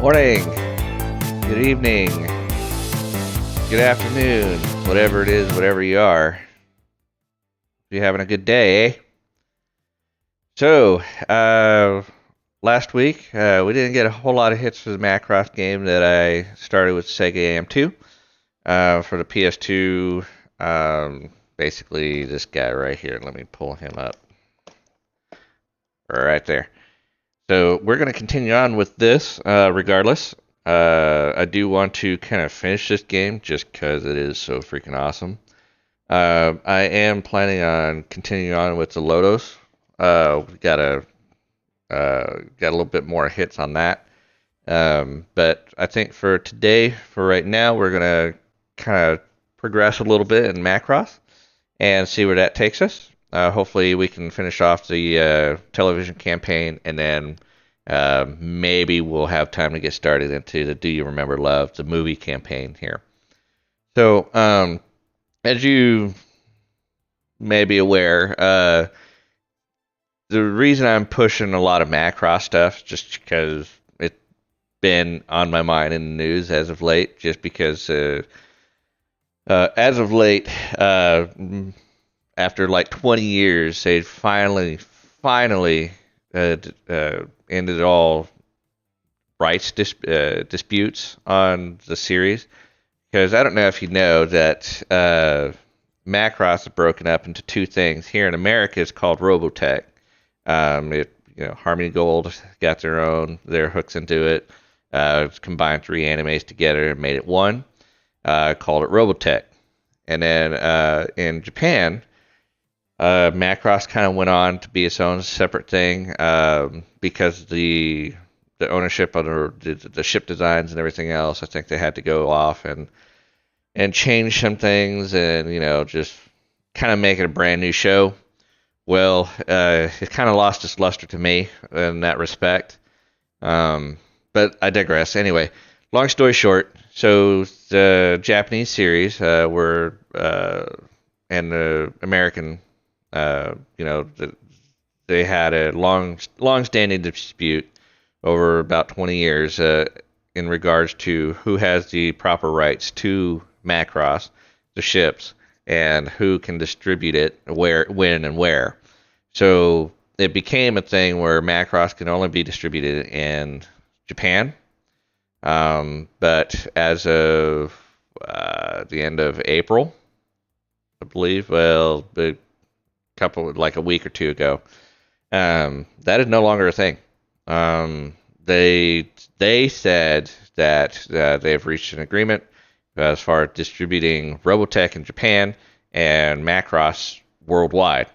Morning, good evening, good afternoon, whatever it is, whatever you are. You're having a good day, eh? So, last week, we didn't get a whole lot of hits for the Macross game that I started with Sega-AM2 for the PS2. Basically, this guy right here. Let me pull him up. Right there. So, we're going to continue on with this regardless. I do want to kind of finish this game just because it is so freaking awesome. I am planning on continuing on with the Lotos. We got a little bit more hits on that. But I think for today, for right now, we're gonna kind of progress a little bit in Macross and see where that takes us. Hopefully, we can finish off the television campaign, and then maybe we'll have time to get started into the Do You Remember Love, the movie campaign here. So, as you may be aware, the reason I'm pushing a lot of Macross stuff just because it's been on my mind in the news as of late. Just because as of late, after like 20 years, they finally ended all rights disputes on the series. Because I don't know if you know that Macross is broken up into two things. Here in America, it's called Robotech. Harmony Gold got their hooks into it. Combined three animes together and made it one. Called it Robotech. And then in Japan, Macross kind of went on to be its own separate thing because the ownership of the ship designs and everything else. I think they had to go off and change some things and just kind of make it a brand new show. Well, it kind of lost its luster to me in that respect. But I digress. Anyway, long story short, so the Japanese series were and the American, they had a long-standing dispute over about 20 years in regards to who has the proper rights to Macross, the ships, and who can distribute it, where, when, and where. So it became a thing where Macross can only be distributed in Japan. But as of the end of April, I believe, like a week or two ago, that is no longer a thing. They said that they've reached an agreement as far as distributing Robotech in Japan and Macross worldwide.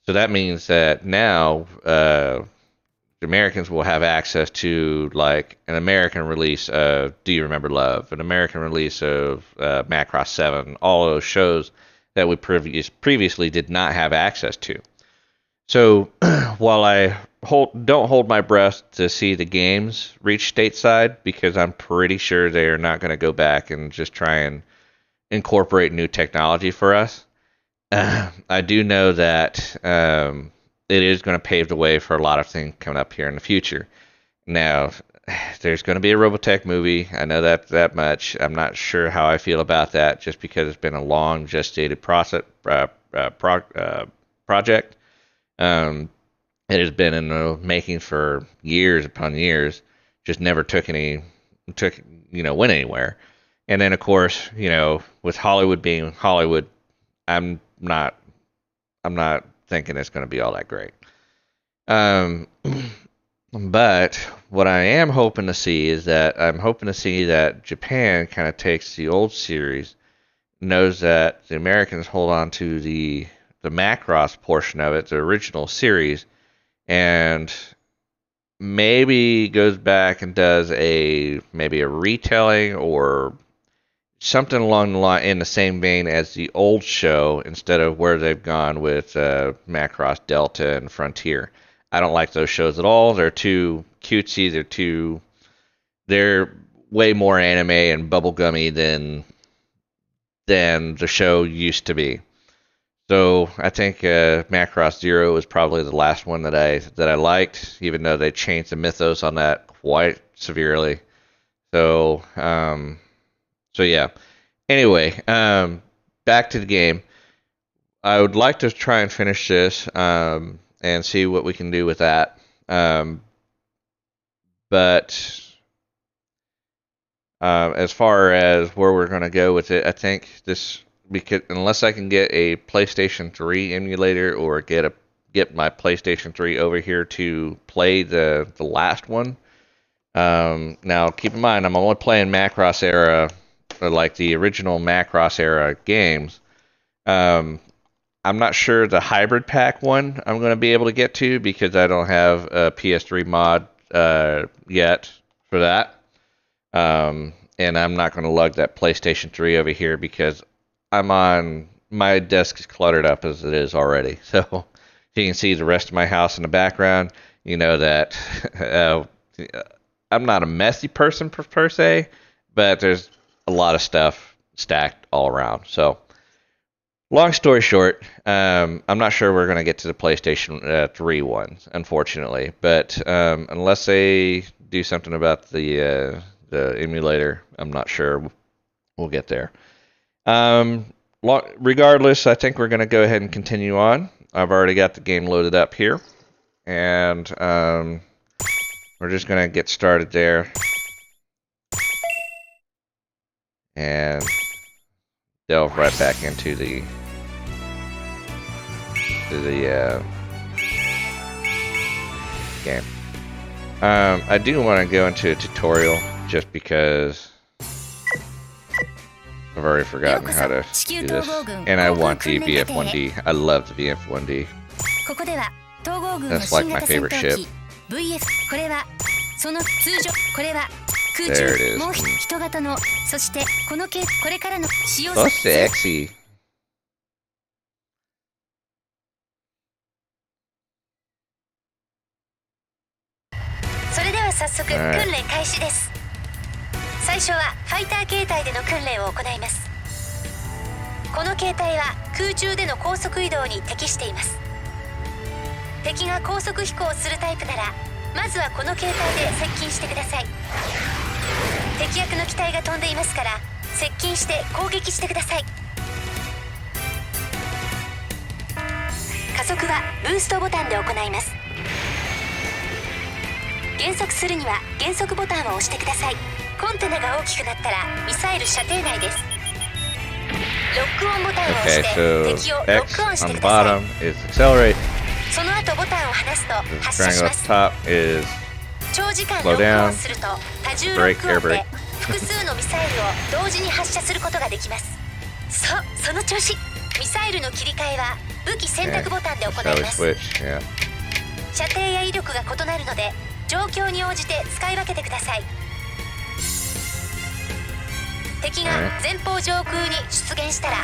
So that means that now the Americans will have access to like an American release of Do You Remember Love, an American release of Macross 7, all of those shows that we previously did not have access to. So while I don't hold my breath to see the games reach stateside, because I'm pretty sure they are not going to go back and just try and incorporate new technology for us, I do know that it is going to pave the way for a lot of things coming up here in the future. Now, there's going to be a Robotech movie. I know that much. I'm not sure how I feel about that, just because it's been a long gestated project. It has been in the making for years upon years. Just never went anywhere. And then of course, with Hollywood being Hollywood, I'm not thinking it's going to be all that great. But what I am hoping to see is that Japan kind of takes the old series, knows that the Americans hold on to the Macross portion of it, the original series, and maybe goes back and does maybe a retelling or something along the line in the same vein as the old show, instead of where they've gone with Macross Delta and Frontier. I don't like those shows at all. They're too cutesy. They're way more anime and bubblegummy than the show used to be. So I think Macross Zero was probably the last one that I liked, even though they changed the mythos on that quite severely. So yeah. Anyway, back to the game. I would like to try and finish this and see what we can do with that. But as far as where we're going to go with it, I think this because unless I can get a PlayStation 3 emulator or get my PlayStation 3 over here to play the last one. Now keep in mind I'm only playing Macross era, like the original Macross era games. I'm not sure the hybrid pack one I'm going to be able to get to because I don't have a PS3 mod yet for that. And I'm not going to lug that PlayStation 3 over here because my desk is cluttered up as it is already. So if you can see the rest of my house in the background, you know that I'm not a messy person per se, but there's a lot of stuff stacked all around. So long story short, I'm not sure we're going to get to the PlayStation 3 ones, unfortunately. But unless they do something about the emulator, I'm not sure we'll get there. Regardless, I think we're going to go ahead and continue on. I've already got the game loaded up here. And we're just going to get started there. And delve right back into the game. I do want to go into a tutorial just because I've already forgotten how to do this. And I want the VF1D. I love the VF1D. That's like my favorite ship. There it is. So sexy. それでは早速訓練開始です。最初はファイター形態での訓練を行います。この形態は空中での高速移動に適しています。敵が高速飛行をするタイプなら、まずはこの形態で接近してください。敵役の機体が飛んでいますから、接近して攻撃してください。加速はブーストボタンで行います。減速するには減速ボタンを押してください。コンテナが大きくなったらミサイル射程内です。ロックオンボタンを押して敵をロックオンしてください。その後ボタンを離すと発射します。長時間ロックオンすると多重ロックオンで複数のミサイルを同時に発射することができます。その調子。ミサイルの切り替えは武器選択ボタンで行います。射程や威力が異なるので状況に応じて使い分けてください。敵が前方上空に出現したら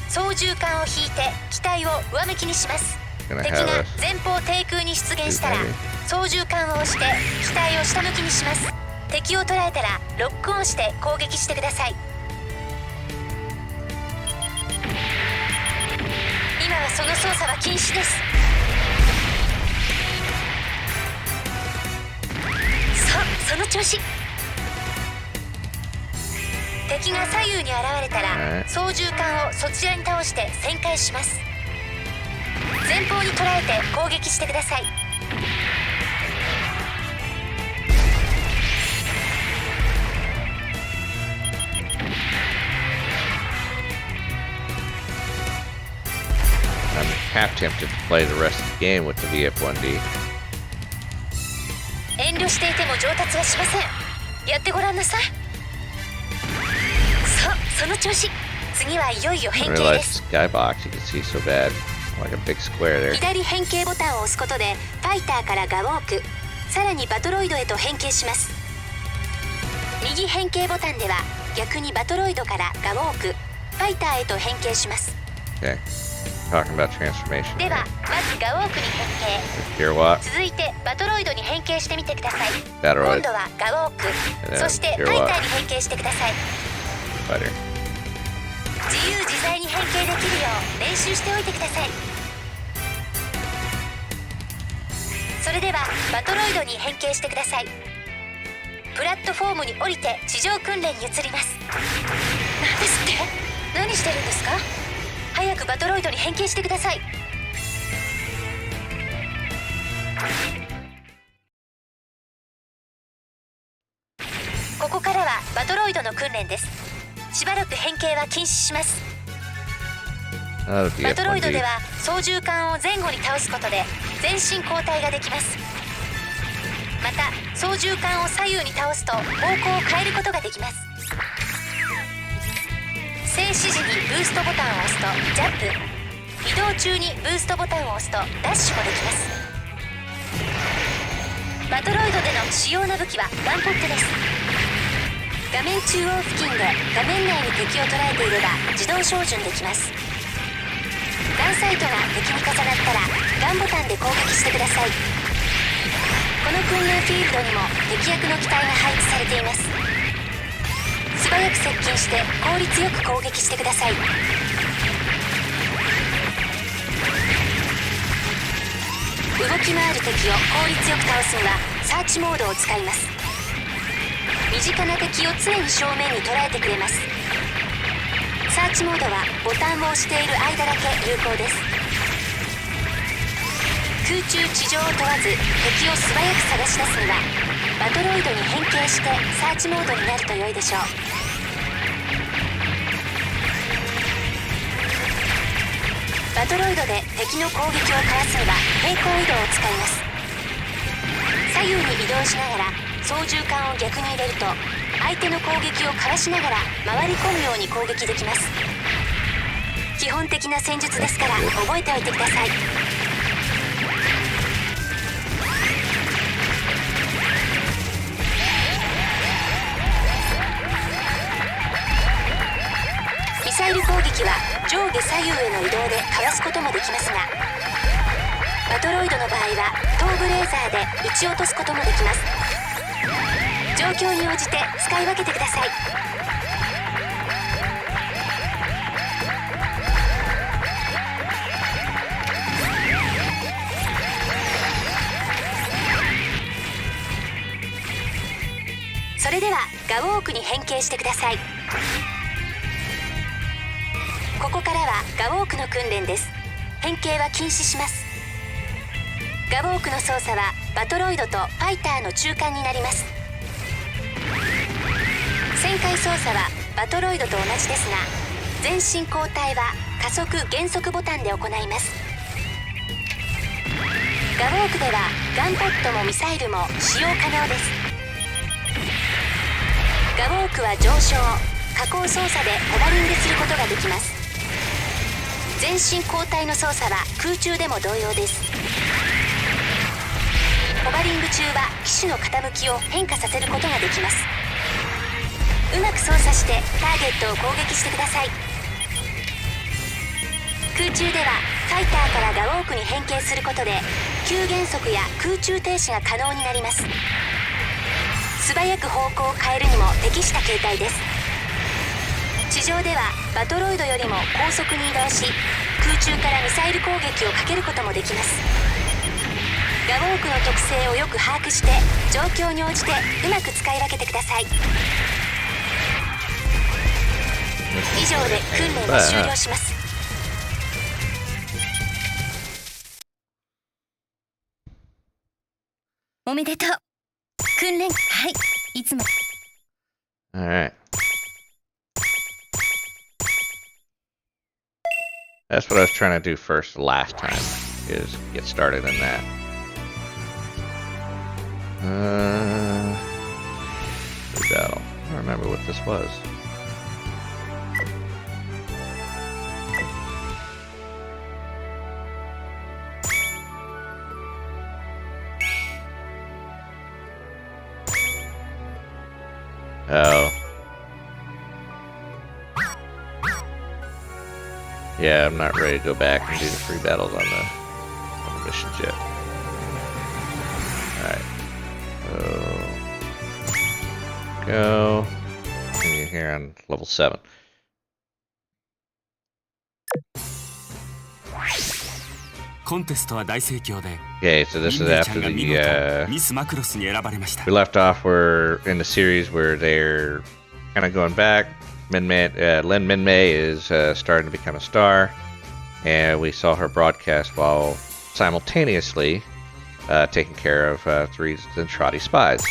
操縦桿を引いて機体を上向きにします。敵が前方低空に出現したら操縦桿を押して機体を下向きにします。敵を捉えたらロックオンして攻撃してください。今はその操作は禁止です。その調子。敵が左右に現れたら操縦桿をそちらに倒して旋回します。前方に捉えて攻撃してください。I'm half tempted to play the rest of the game with the VF1D. 遠慮していても上達はしません。やってごらんなさい。その調子。次はいよいよ変形です。左変形ボタンを押すことでファイターからガウォーク、さらにバトロイドへと変形します。右変形ボタンでは逆にバトロイドからガウォーク、ファイターへと変形します。Talking about transformation. ではまずガウォークに変形。続いてバトロイドに変形してみてください。今度はガウォーク、そしてファイターに変形してください。自由自在に変形できるよう練習しておいてください。それではバトロイドに変形してください。プラットフォームに降りて地上訓練に移ります。何ですって？何してるんですか？早くバトロイドに変形してください。ここからはバトロイドの訓練です。しばらく変形は禁止します。バトロイドでは操縦桿を前後に倒すことで全身交代ができます。また操縦桿を左右に倒すと方向を変えることができます。静止時にブーストボタンを押すとジャンプ、移動中にブーストボタンを押すとダッシュもできます。バトロイドでの主要な武器はワンポットです。画面中央付近で画面内に敵を捉えていれば自動照準できます。ガンサイトが敵に重なったらガンボタンで攻撃してください。この訓練フィールドにも敵役の機体が配置されています。素早く接近して効率よく攻撃してください。動き回る敵を効率よく倒すにはサーチモードを使います。身近な敵を常に正面に捉えてくれます。サーチモードはボタンを押している間だけ有効です。空中地上を問わず敵を素早く探し出すにはバトロイドに変形してサーチモードになると良いでしょう。バトロイドで敵の攻撃をかわすには平行移動を使います。左右に移動しながら操縦桿を逆に入れると相手の攻撃をかわしながら回り込むように攻撃できます。基本的な戦術ですから覚えておいてください。ミサイル攻撃は上下左右への移動でかわすこともできますが、バトロイドの場合は頭部レーザーで撃ち落とすこともできます。状況に応じて使い分けてください。それではガウォークに変形してください。ここからはガウォークの訓練です。変形は禁止します。ガウォークの操作はバトロイドとファイターの中間になります。旋回操作はバトロイドと同じですが、全身交代は加速減速ボタンで行います。ガウォークではガンポットもミサイルも使用可能です。ガウォークは上昇、下降操作でホバリングすることができます。全身交代の操作は空中でも同様です。ホバリング中は機種の傾きを変化させることができます。うまく操作してターゲットを攻撃してください。空中ではファイターからガウォークに変形することで急減速や空中停止が可能になります。素早く方向を変えるにも適した形態です。地上ではバトロイドよりも高速に移動し、空中からミサイル攻撃をかけることもできます。ガウォークの特性をよく把握して状況に応じてうまく使い分けてください。以上で訓練は終了します。おめでとう。訓練、はい、いつも。Alright. That's what I was trying to do first last time, is get started in that. Battle. I don't remember what this was. Oh. Yeah, I'm not ready to go back and do the free battles on the missions yet. Alright. So, go. And you're here on level 7. Okay, so this is after the we left off. We're in the series where they're kind of going back. Lin Minmay is starting to become a star, and we saw her broadcast while simultaneously taking care of 3 Zentradi spies.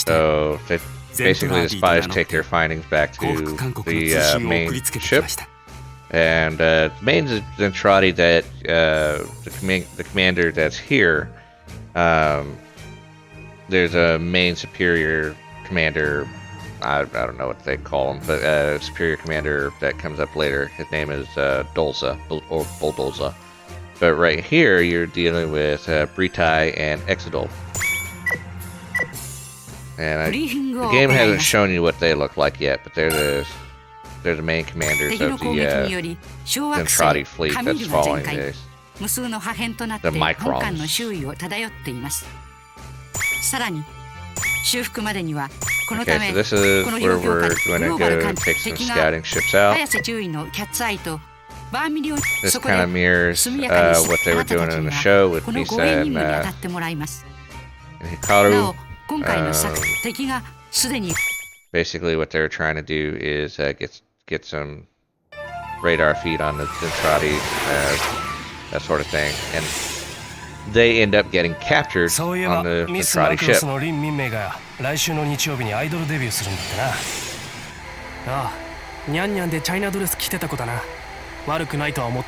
So basically the spies take their findings back to the main ship, and main Zentradi that the commander that's here, there's a main superior commander, I don't know what they call him, but superior commander that comes up later. His name is Dolza, or Bulldoza. But right here, you're dealing with Britai and Exodol. And the game hasn't shown you what they look like yet, but they're the main commanders of the Zentradi fleet that's following this. The Macross. Okay, so this is where we're going to go take some scouting ships out. This kind of mirrors what they were doing in the show with Misa and Hikaru. Basically what they're trying to do is get some radar feed on the Zentradi, that sort of thing, and they end up getting captured on the Zentradi ship. So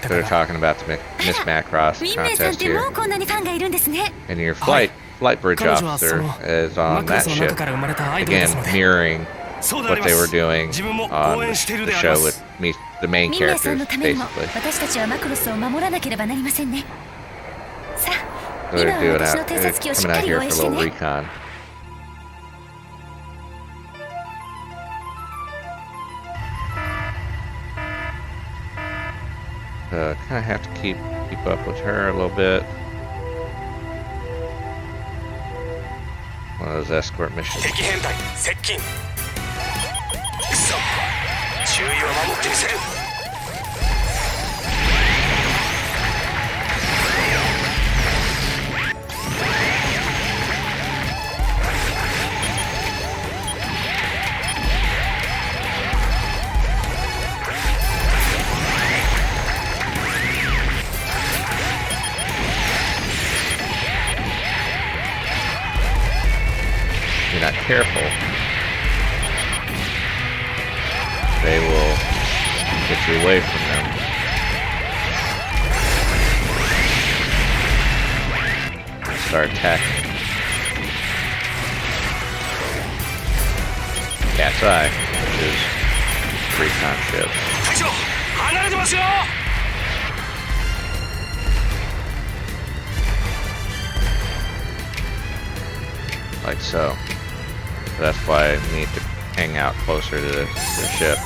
they're talking about the Miss Macross contest here, and your flight bridge officer is on that ship, again mirroring what they were doing on the show with the main characters, basically. So they're doing out, they're coming out here for a little recon. Kind of have to keep up with her a little bit. One of those escort missions. If you're not careful, they will get you away from them. And start attacking. Cat's Eye, which is recon ship. Like so. That's why I need to hang out closer to the ship.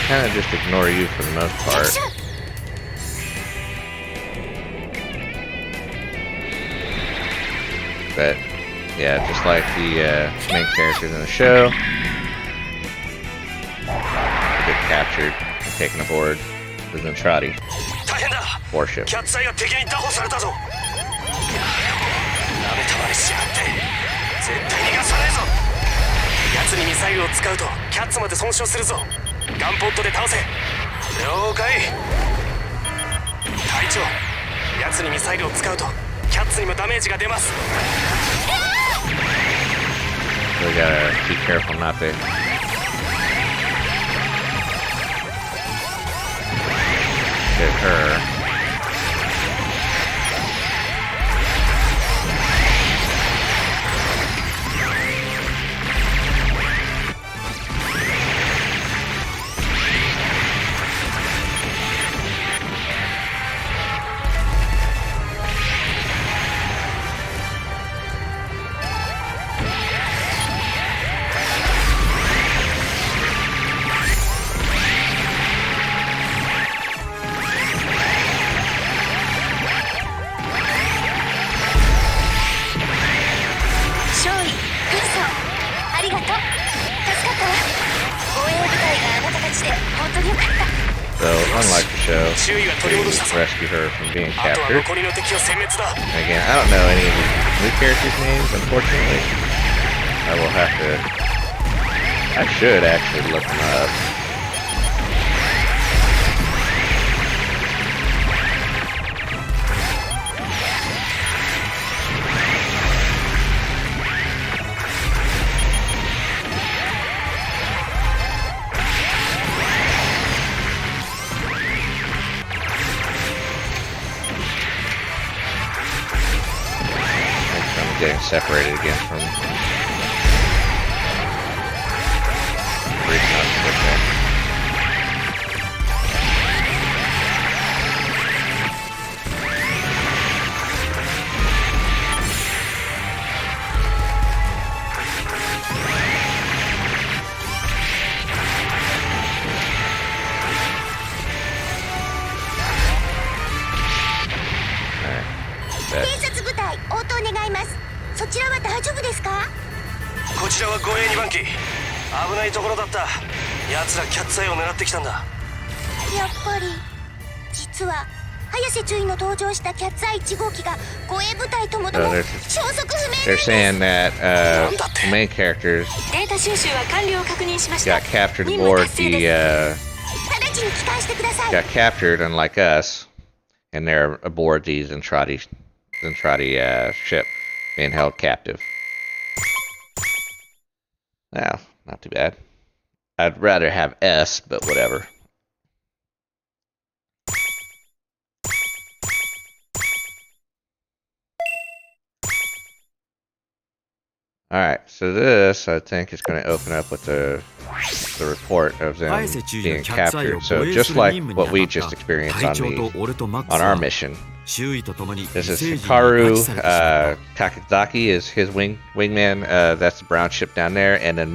Kind of just ignore you for the most part. But yeah, just like the main characters in the show, they get captured and taken aboard the Zentradi warship. So we gotta be careful not to hit her. So, unlike the show, to rescue her from being captured. And again, I don't know any of these new characters' names, unfortunately. I will have to... I should actually look them up. Getting separated again from They're saying that the main characters got captured aboard the got captured, unlike us, and they're aboard the Zentradi ship, being held captive. Well, not too bad. I'd rather have S, but whatever. Alright, so this, I think, is going to open up with the report of them being captured. So just like what we just experienced on our mission. This is Hikaru Kakizaki is his wingman. That's the brown ship down there. And then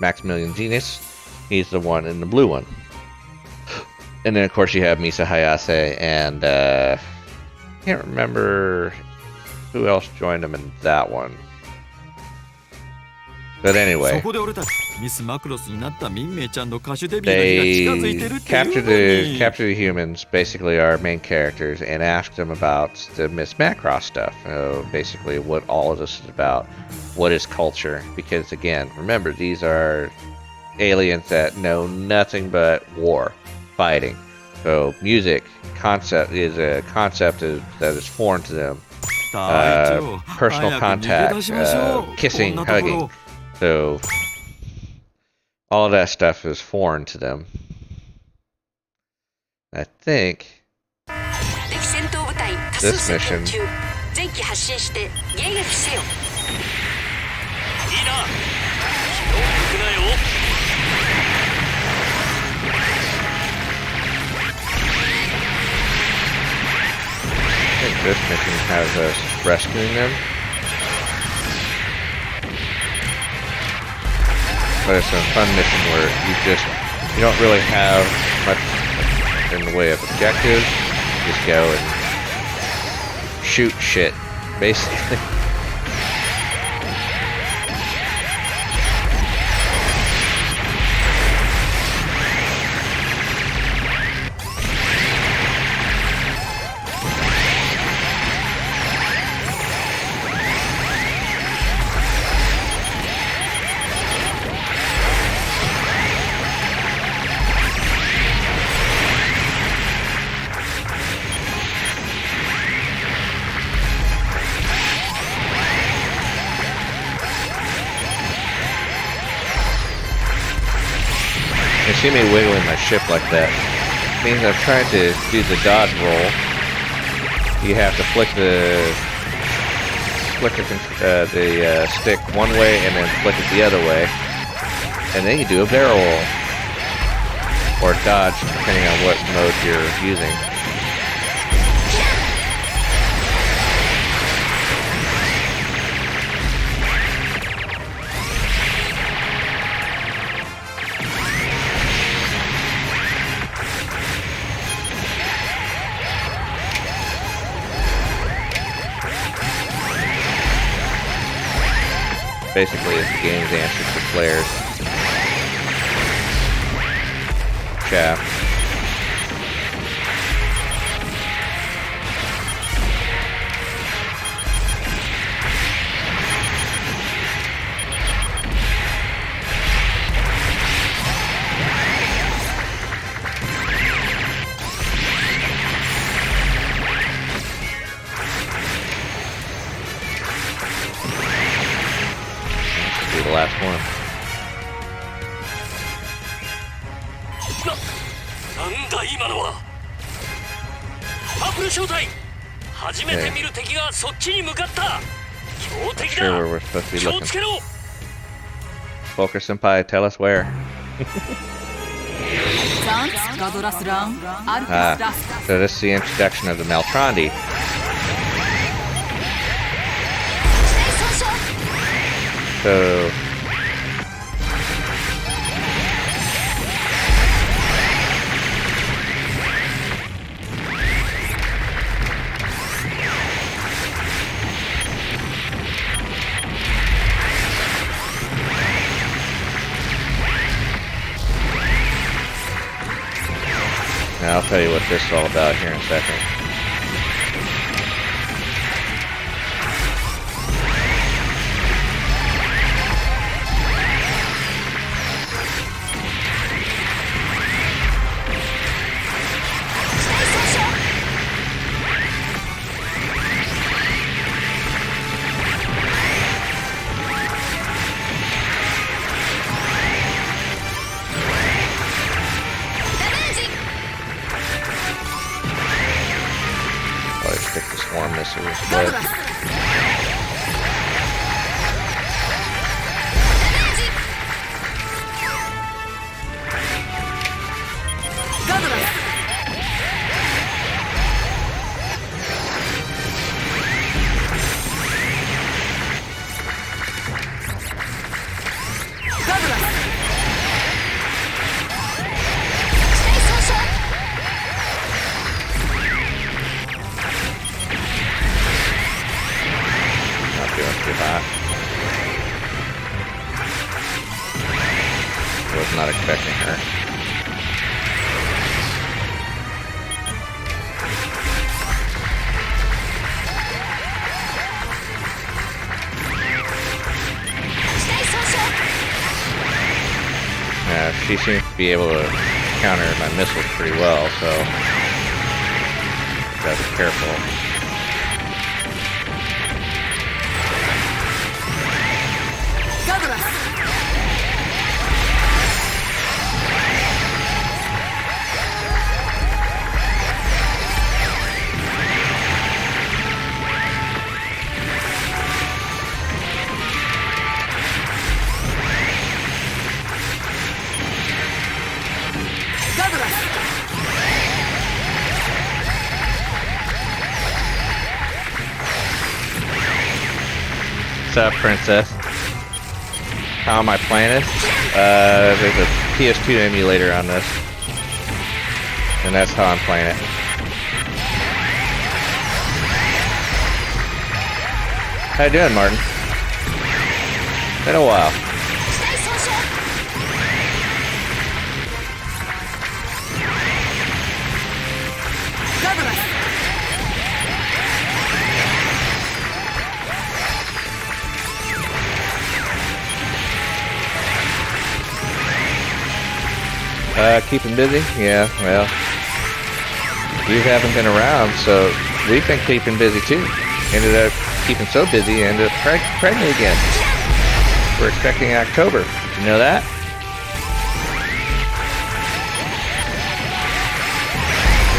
Maximilian Zenith, he's the one in the blue one. And then, of course, you have Misa Hayase and I can't remember who else joined him in that one. But anyway, they capture the humans, basically our main characters, and ask them about the Miss Macross stuff. Basically what all of this is about. What is culture? Because again, remember, these are aliens that know nothing but war, fighting. So music is a concept that is foreign to them. Personal contact, kissing, hugging. So all of that stuff is foreign to them. I think this mission has us rescuing them. But it's a fun mission where you don't really have much in the way of objectives. You just go and shoot shit, basically. You see me wiggling my ship like that. It means I'm trying to do the dodge roll. You have to flick the stick one way and then flick it the other way, and then you do a barrel roll or dodge, depending on what mode you're using. Basically, it's the game's answer to players. shaft. The last one. なんだ今のは。パープル正体。初めて見る敵がそっちに向かった。強敵だ。 Sure where we're supposed to be 気を looking. つけろ。 Poker Senpai, tell us where. So this is the introduction of the Maltrondi. So now I'll tell you what this is all about here in a second. Stick the swarm missiles with. Was not expecting her. She seems to be able to counter my missiles pretty well, so gotta be careful. What's up, princess? How am I playing it? There's a PS2 emulator on this, and that's how I'm playing it. How you doing, Martin? Been a while. Keeping busy? Yeah, well, you haven't been around, so we've been keeping busy too. Ended up keeping so busy, ended up pregnant again. We're expecting October. Did you know that?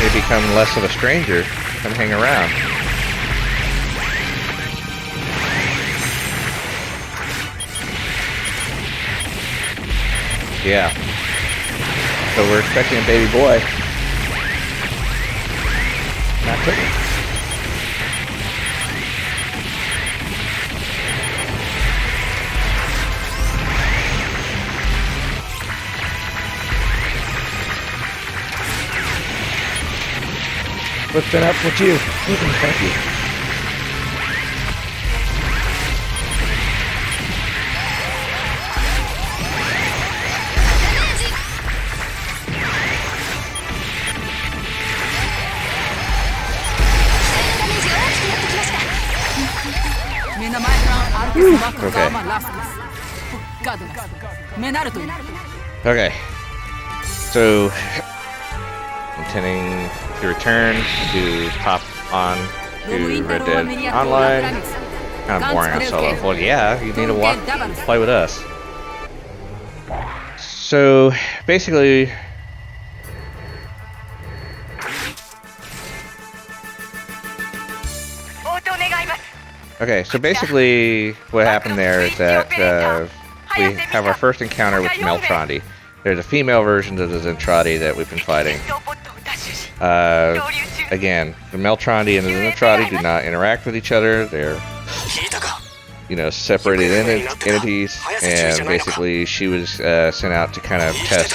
You become less of a stranger. Come hang around. Yeah. So we're expecting a baby boy. Not cooking. What's been up with you? Thank you. Okay. So, intending to return to pop on to Red Dead Online. Kind of boring on solo. Well, yeah, you need to play with us. So, basically, what happened there is that we have our first encounter with Meltrandi. There's a female version of the Zentradi that we've been fighting. Again, the Meltrandi and the Zentradi do not interact with each other. They're, separated entities, and basically she was sent out to kind of test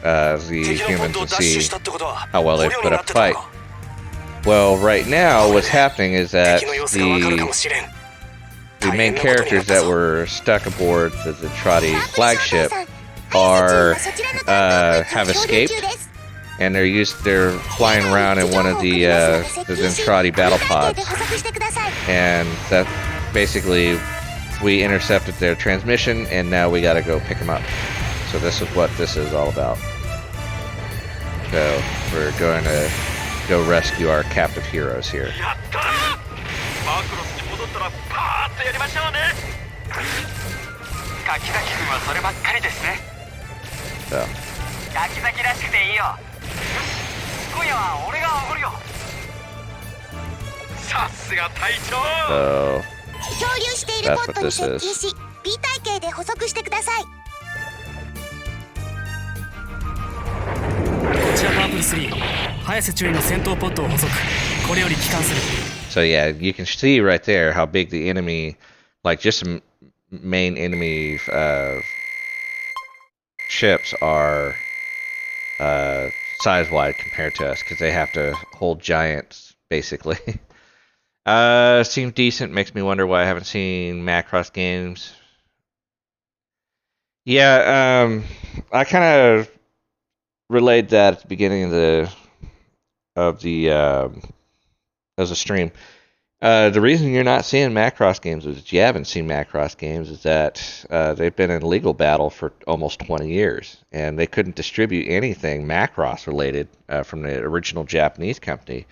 the humans and see how well they put up a fight. Well, right now, what's happening is that the main characters that were stuck aboard the Zentradi flagship have escaped, and they're flying around in one of the Zentradi battle pods, and that basically we intercepted their transmission, and now we gotta go pick them up. So this is what this is all about. So we're going to go rescue our captive heroes here. So. That's what this is. So yeah, you can see right there how big the enemy, like just main enemy ships are size-wide compared to us, because they have to hold giants, basically. Seems decent. Makes me wonder why I haven't seen Macross games. Yeah, I kind of relayed that at the beginning of the stream. The reason you're not seeing Macross games, is that you haven't seen Macross games, is that they've been in legal battle for almost 20 years, and they couldn't distribute anything Macross related from the original Japanese company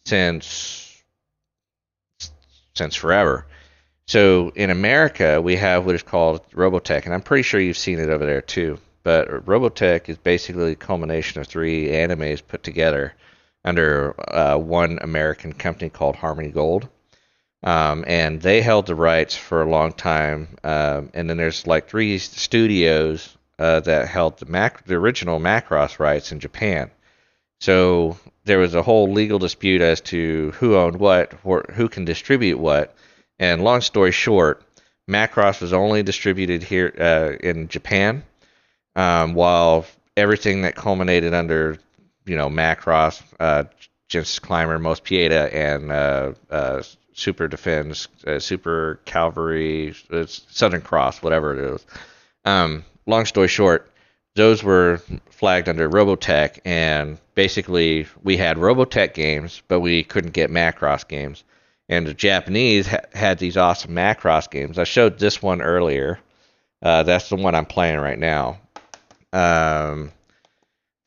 since forever. So in America, we have what is called Robotech, and I'm pretty sure you've seen it over there too. But Robotech is basically a culmination of 3 animes put together under one American company called Harmony Gold. And they held the rights for a long time. And then there's like 3 studios that held the original Macross rights in Japan. So there was a whole legal dispute as to who owned what, who can distribute what. And long story short, Macross was only distributed here in Japan, while everything that culminated under, Macross, Genesis Climber, Most Pieta, and Super Defense, Super Cavalry, Southern Cross, whatever it is. Long story short, those were flagged under Robotech, and basically we had Robotech games, but we couldn't get Macross games. And the Japanese had these awesome Macross games. I showed this one earlier. That's the one I'm playing right now.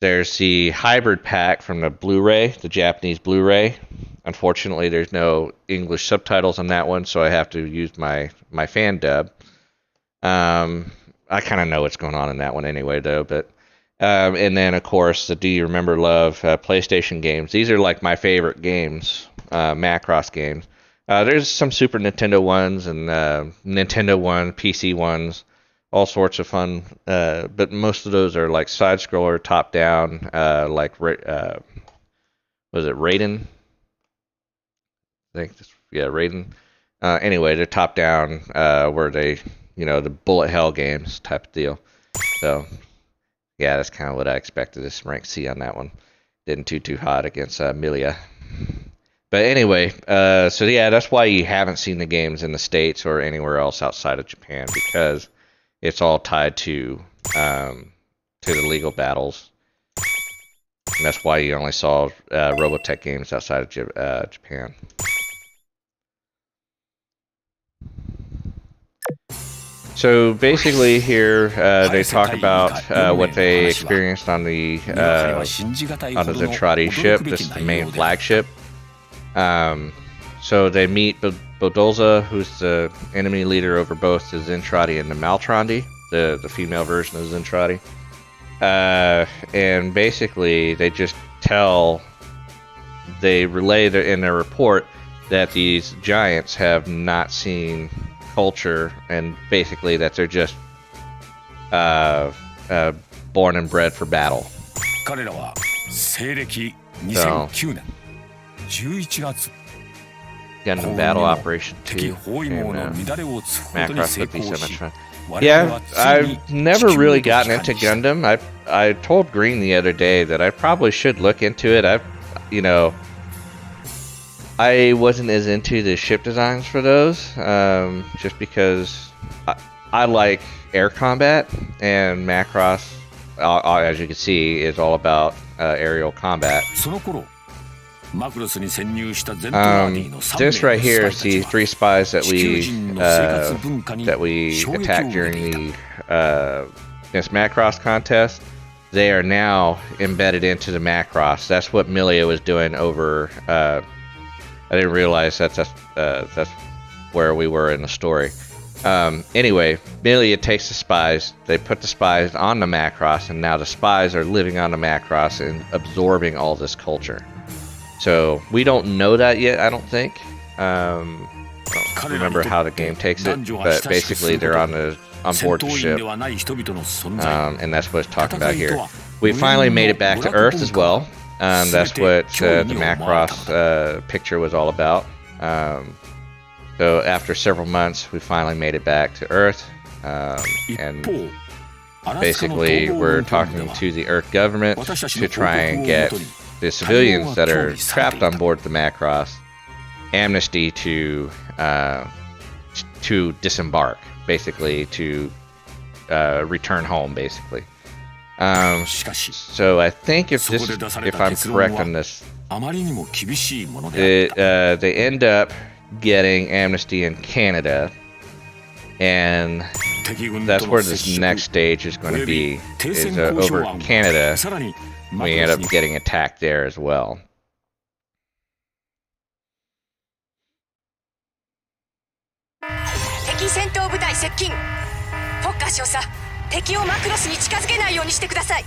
There's the hybrid pack from the Blu-ray, the Japanese Blu-ray. Unfortunately, there's no English subtitles on that one, so I have to use my fan dub. I kind of know what's going on in that one anyway, though. But and then, of course, the Do You Remember Love PlayStation games. These are like my favorite games, Macross games. There's some Super Nintendo ones and Nintendo one, PC ones. All sorts of fun, but most of those are like side-scroller, top-down, like, was it Raiden? I think, Raiden. Anyway, they're top-down, where they, the bullet hell games type of deal. So, yeah, that's kind of what I expected. This rank C on that one. Didn't too hot against Milia. But anyway, so yeah, that's why you haven't seen the games in the States or anywhere else outside of Japan, because it's all tied to the legal battles, and that's why you only saw Robotech games outside of Japan. So basically, here they talk about what they experienced on the Zentradi ship. This is the main flagship. So they meet Bodolza, who's the enemy leader over both the Zentradi and the Maltrandi, the female version of Zentradi. And basically, they just relay in their report that these giants have not seen culture, and basically that they're just born and bred for battle. So, Gundam Battle Operation 2 and Macross would be so much fun. Yeah, I've never really gotten into Gundam. I told Green the other day that I probably should look into it. I wasn't as into the ship designs for those, just because I like air combat, and Macross, as you can see, is all about aerial combat. This right here is the 3 spies that we attacked during the this Macross contest. They are now embedded into the Macross. That's what Milia was doing over. I didn't realize that's where we were in the story. Anyway, Milia takes the spies. They put the spies on the Macross, and now the spies are living on the Macross and absorbing all this culture. So we don't know that yet, I don't think. I don't remember how the game takes it, but basically they're on board the ship, and that's what it's talking about here. We finally made it back to Earth as well. That's what the Macross picture was all about. So after several months, we finally made it back to Earth, and basically we're talking to the Earth government to try and get the civilians that are trapped on board the Macross amnesty to disembark, basically to return home, basically. So I think if I'm correct on this, they end up getting amnesty in Canada, and that's where this next stage is going to be, is over Canada. We end up getting attacked there as well. 敵戦闘部隊接近。フォッカー少佐、敵をマクロスに近づけないようにしてください。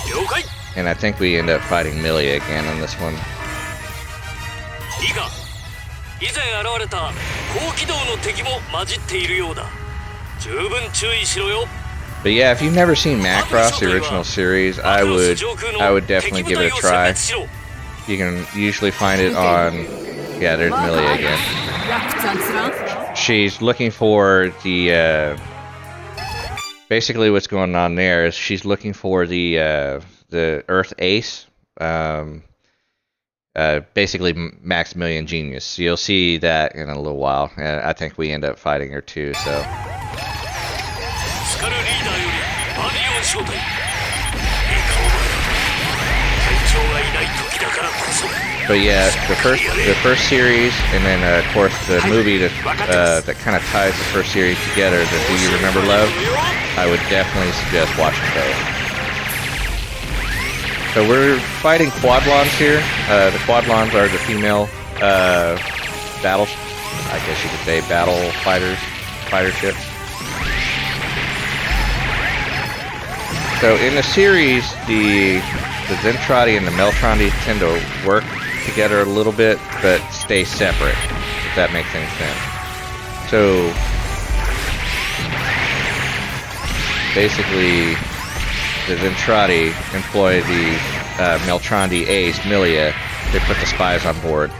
了解。 And I think we end up fighting Milia again on this one. いいか、以前現れた高機動の敵も混じっているようだ。十分注意しろよ。 But yeah, if you've never seen Macross, the original series, I would definitely give it a try. You can usually find it on, yeah, there's Milia again. She's looking for the, basically what's going on there is she's looking for the Earth Ace, basically Maximilian Genius. So you'll see that in a little while, and I think we end up fighting her too, so. But yeah, the first series, and then of course the movie that kind of ties the first series together, the Do You Remember Love, I would definitely suggest watching both. So we're fighting Quadlons here. The Quadlons are the female battle, I guess you could say, battle fighter ships. So in the series, the Zentradi and the Meltrandi tend to work together a little bit, but stay separate, if that makes any sense. So basically, the Zentradi employ the Meltrandi ace, Milia, to put the spies on board.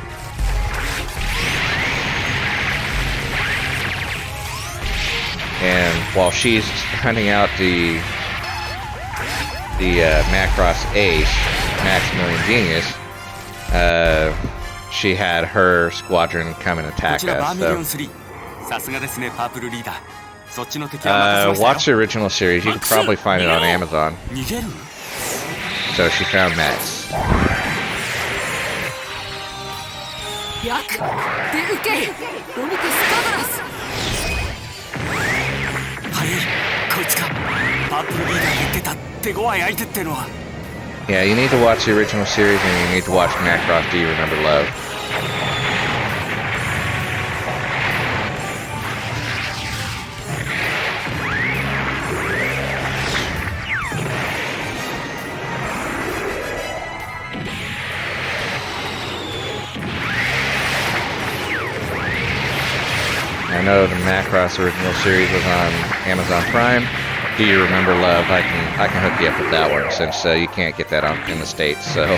And while she's hunting out the Macross ace, Maximilian Genius, she had her squadron come and attack us. So. Watch the original series. You can probably find it on Amazon. So she found Max. Yeah, you need to watch the original series and you need to watch Macross Do You Remember Love. I know the Macross original series was on Amazon Prime. Do You Remember Love? I can hook you up with that one since you can't get that in the States. So.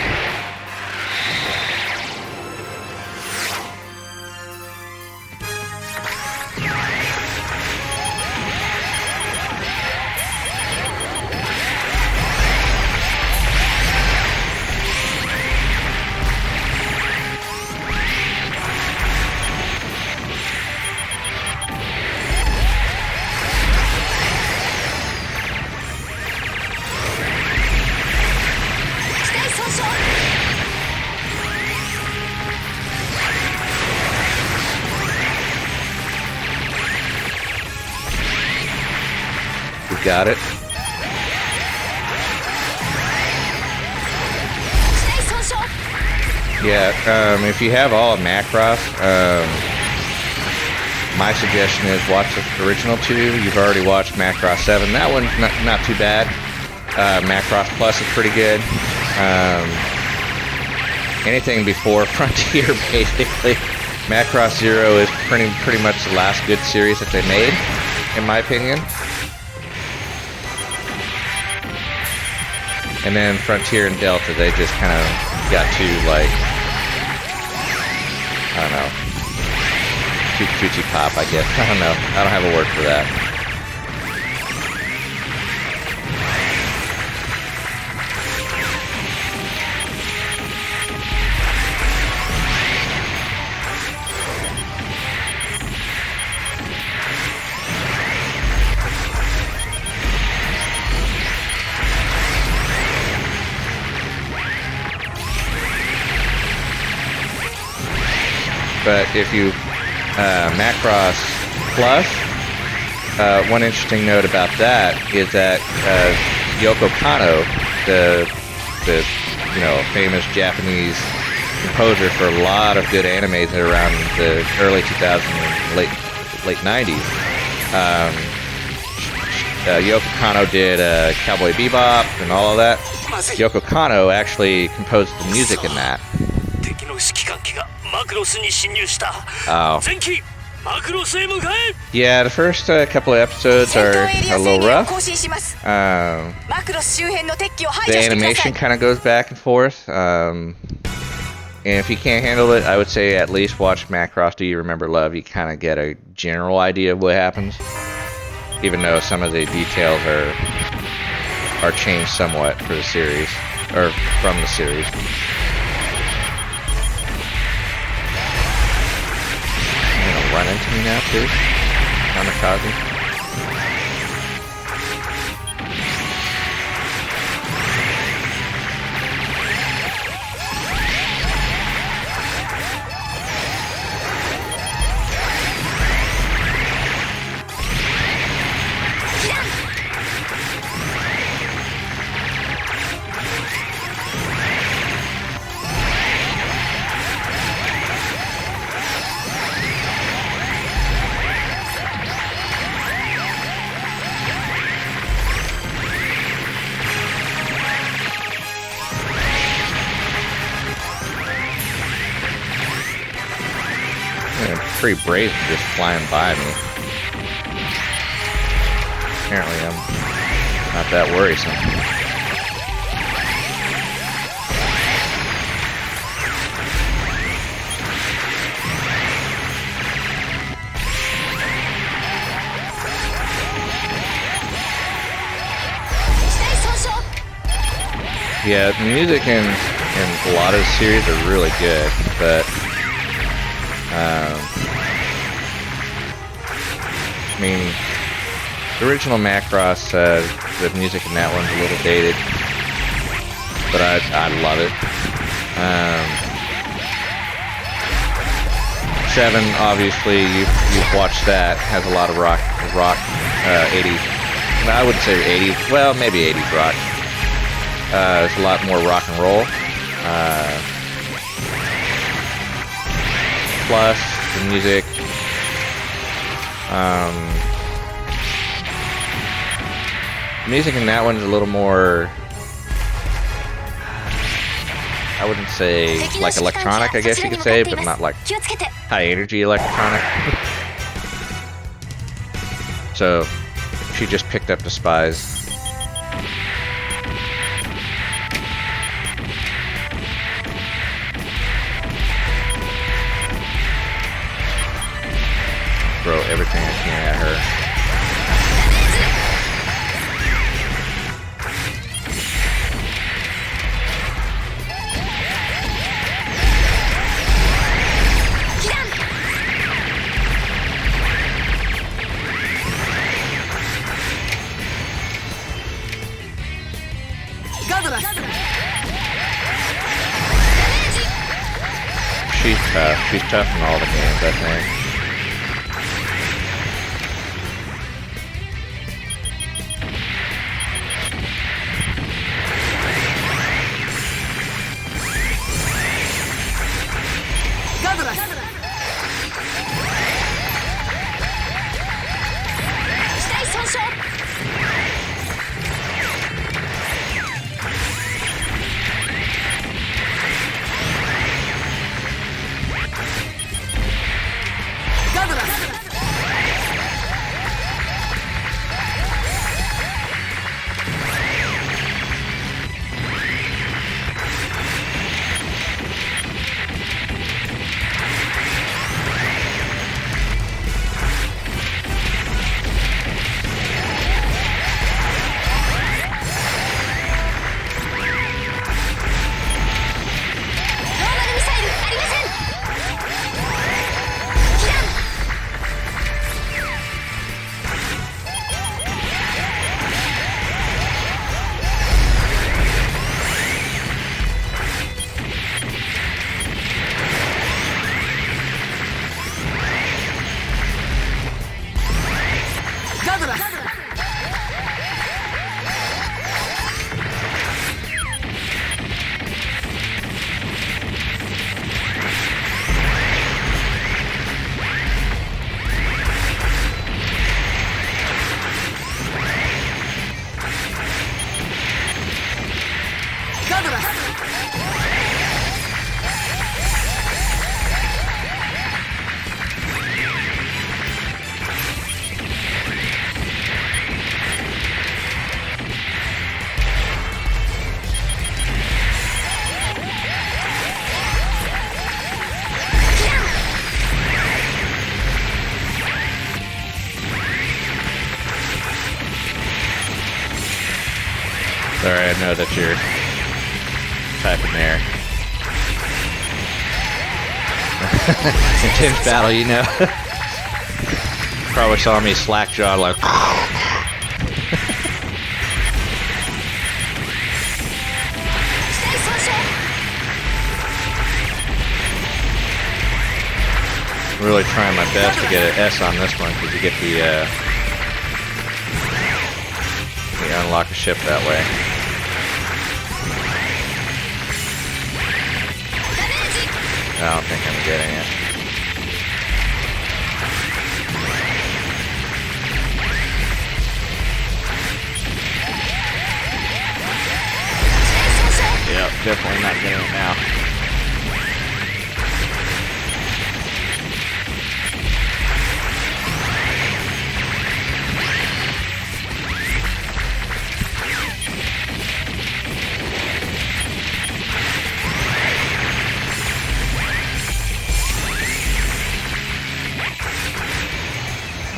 Got it. Yeah, if you have all of Macross, my suggestion is watch the original 2. You've already watched Macross 7. That one's not too bad. Macross Plus is pretty good. Anything before Frontier, basically. Macross 0 is pretty much the last good series that they made, in my opinion. And then Frontier and Delta, they just kind of got too, like, I don't know, too cutesy pop, I guess. I don't know. I don't have a word for that. But if you Macross Plus, one interesting note about that is that Yoko Kanno, the famous Japanese composer for a lot of good animes around the early 2000s and late 90s, Yoko Kanno did Cowboy Bebop and all of that. Yoko Kanno actually composed the music in that. Oh. Yeah, the first couple of episodes are a little rough. The animation kind of goes back and forth. And if you can't handle it, I would say at least watch Macross Do You Remember Love. You kind of get a general idea of what happens, even though some of the details are changed somewhat for the series, or from the series. Run into me now too, Kamikaze. Pretty brave just flying by me. Apparently I'm not that worrisome. Yeah, the music in a lot of the series are really good, but I mean, the original Macross, the music in that one's a little dated, but I love it. 7, obviously, you've watched that, has a lot of rock 80s, I would say 80s. Well, maybe 80s rock. There's a lot more rock and roll. Plus the music. Music in that one's a little more. I wouldn't say like electronic, I guess you could say, but not like high energy electronic. So she just picked up the spies. Throw everything I can at her. She's tough. She's tough in all the games, I think. Sorry, I know that you're typing there. Intense battle, you know. Probably saw me slack-jawed like... Really trying my best to get an S on this one because you get the you unlock a ship that way. I don't think I'm getting it. Yep, definitely not getting it now.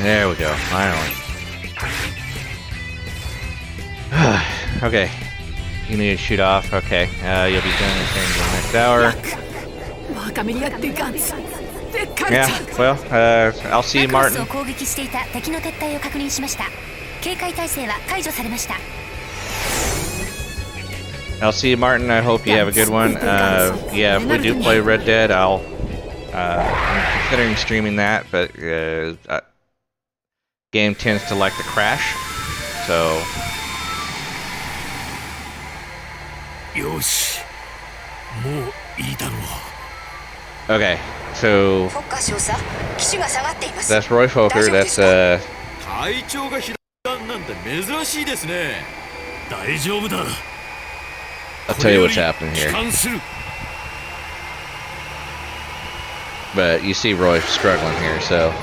There we go, finally. Okay, you need to shoot off. Okay, you'll be doing this in the next hour. Yeah, well, I'll see you, Martin. I'll see you, Martin. I hope you have a good one. Yeah, if we do play Red Dead, I'm considering streaming that, but game tends to like to crash. So. よしもういいだろう Okay, so フォッカー少佐機種が下がっています that's Roy Fokker. That's 隊長が被弾なんて珍しいですね大丈夫だ I'll tell you what's happening here. 帰還する But you see Roy struggling here. So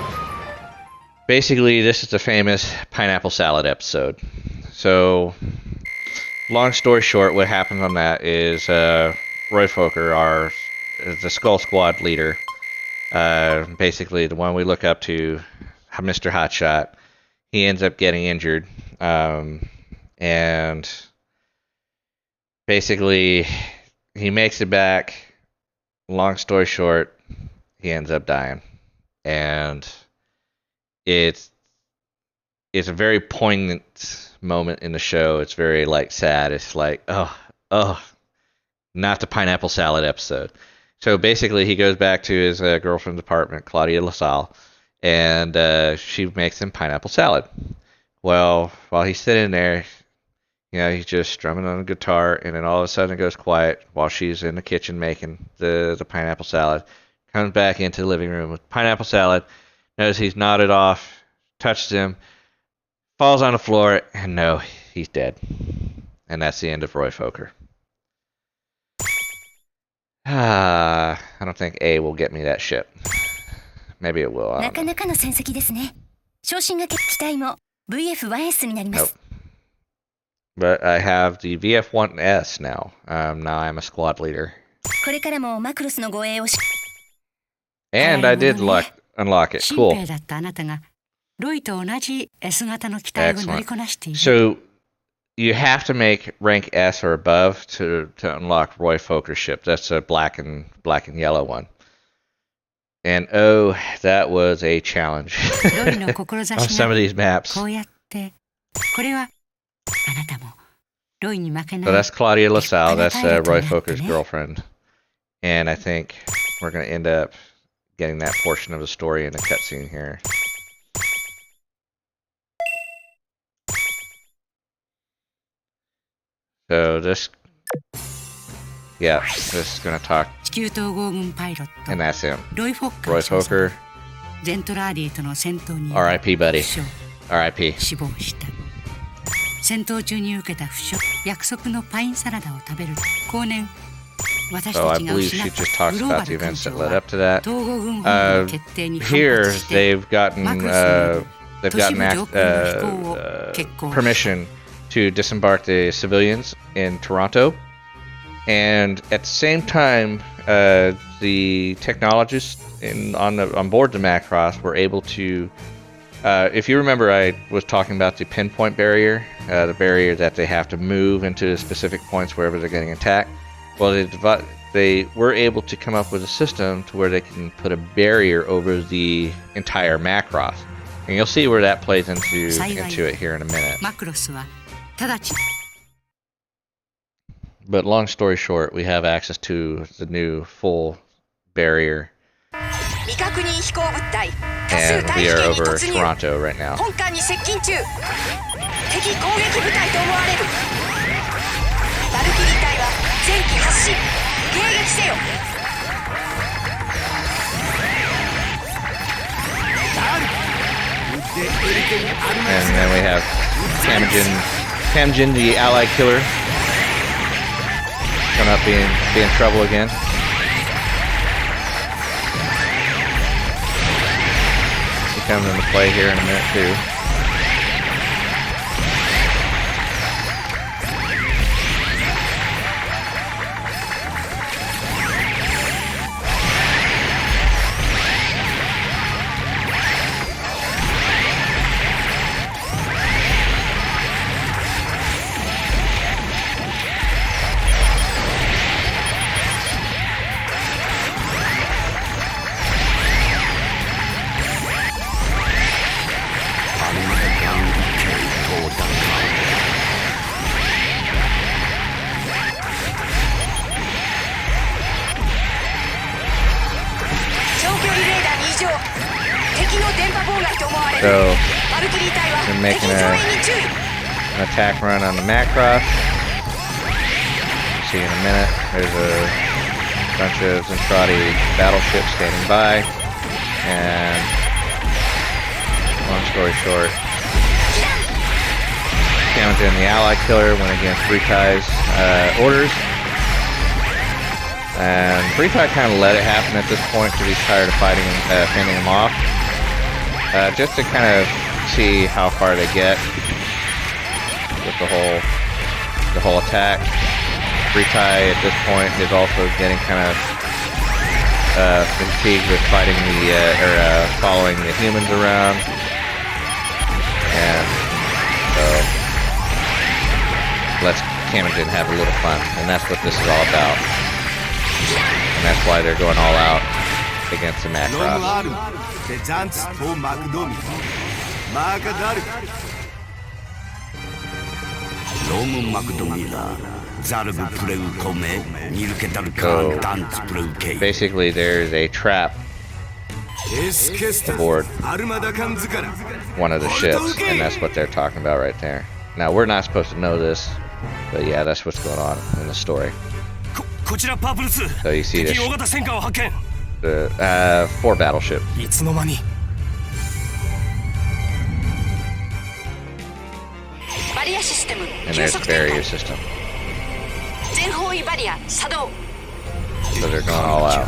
basically, this is the famous pineapple salad episode. So long story short, what happened on that is Roy Fokker, the Skull Squad leader, basically the one we look up to, Mr. Hotshot, he ends up getting injured, and basically he makes it back. Long story short, he ends up dying, and it's a very poignant moment in the show. It's very like sad. It's like oh, not the pineapple salad episode. So basically, he goes back to his girlfriend's apartment, Claudia LaSalle, and she makes him pineapple salad. Well, while he's sitting there, he's just strumming on the guitar, and then all of a sudden it goes quiet while she's in the kitchen making the pineapple salad. Comes back into the living room with pineapple salad, notices he's nodded off, touches him, falls on the floor, and no, he's dead. And that's the end of Roy Fokker. I don't think A will get me that ship. Maybe it will. なかなかの戦績ですね。昇進が期待も VF1S になります。 But I have the VF1S now. Now I'm a squad leader. これからもマクロスの護衛をし And I did unlock it. Cool. 新兵だったあなたがロイと同じ S 型の機体を乗りこなしている。 So you have to make rank S or above to unlock Roy Fokker's ship. That's a black and yellow one. And oh, that was a challenge ロイの志 on some of が these maps. こうやってこれはあなたもロイに負けな So い that's Claudia LaSalle. That's Roy Fokker's girlfriend. And I think we're going to end up getting that portion of the story in a cutscene here. So this is going to talk, 地球統合軍パイロット and that's him. ロイ・フォッカ Roy ー少佐 Fokker, ゼントラーディとの戦闘に R.I.P. buddy. 負傷 R.I.P. 死亡した戦闘中に受けた負傷約束のパインサラダを食べる後年私 So た I ちが believe 失 she った just talks グローバ about the ル艦 events that 長 led は up to that. 統合軍本部の決定に反 Here 発して they've gotten permission to disembark the civilians in Toronto, and at the same time, the technologists on board the Macross were able to. If you remember, I was talking about the pinpoint barrier, the barrier that they have to move into specific points wherever they're getting attacked. Well, they were able to come up with a system to where they can put a barrier over the entire Macross. And you'll see where that plays into it here in a minute. マクロスは直ちに But long story short, we have access to the new full barrier. 未確認飛行物体多数 And 大 we 気 are 圏に over 突入 Toronto right now. 本艦に接近中敵攻撃部隊と思われるバルキリー隊は前期発進迎撃せよ And then we have Tamjin, the allied killer, coming up be in trouble again. He comes into play here in a minute too. So, they're making a an attack run on the Macross. See in a minute. There's a bunch of Zentradi battleships standing by. And long story short, Kamajin, the ally killer, went against Britai's orders. And Britai kind of let it happen at this point because he's tired of fighting him, fending him off. Just to kind of see how far they get with the whole attack. Britai at this point is also getting kind of fatigued with fighting following the humans around, and so let's Kamajin have a little fun, and that's what this is all about, and that's why they're going all out against the Macross. So basically there's a trap aboard one of the ships, and that's what they're talking about right there. Now we're not supposed to know this, but yeah, that's what's going on in the story. So you see this, the 4 battleship. And there's the barrier system. So they're going all out.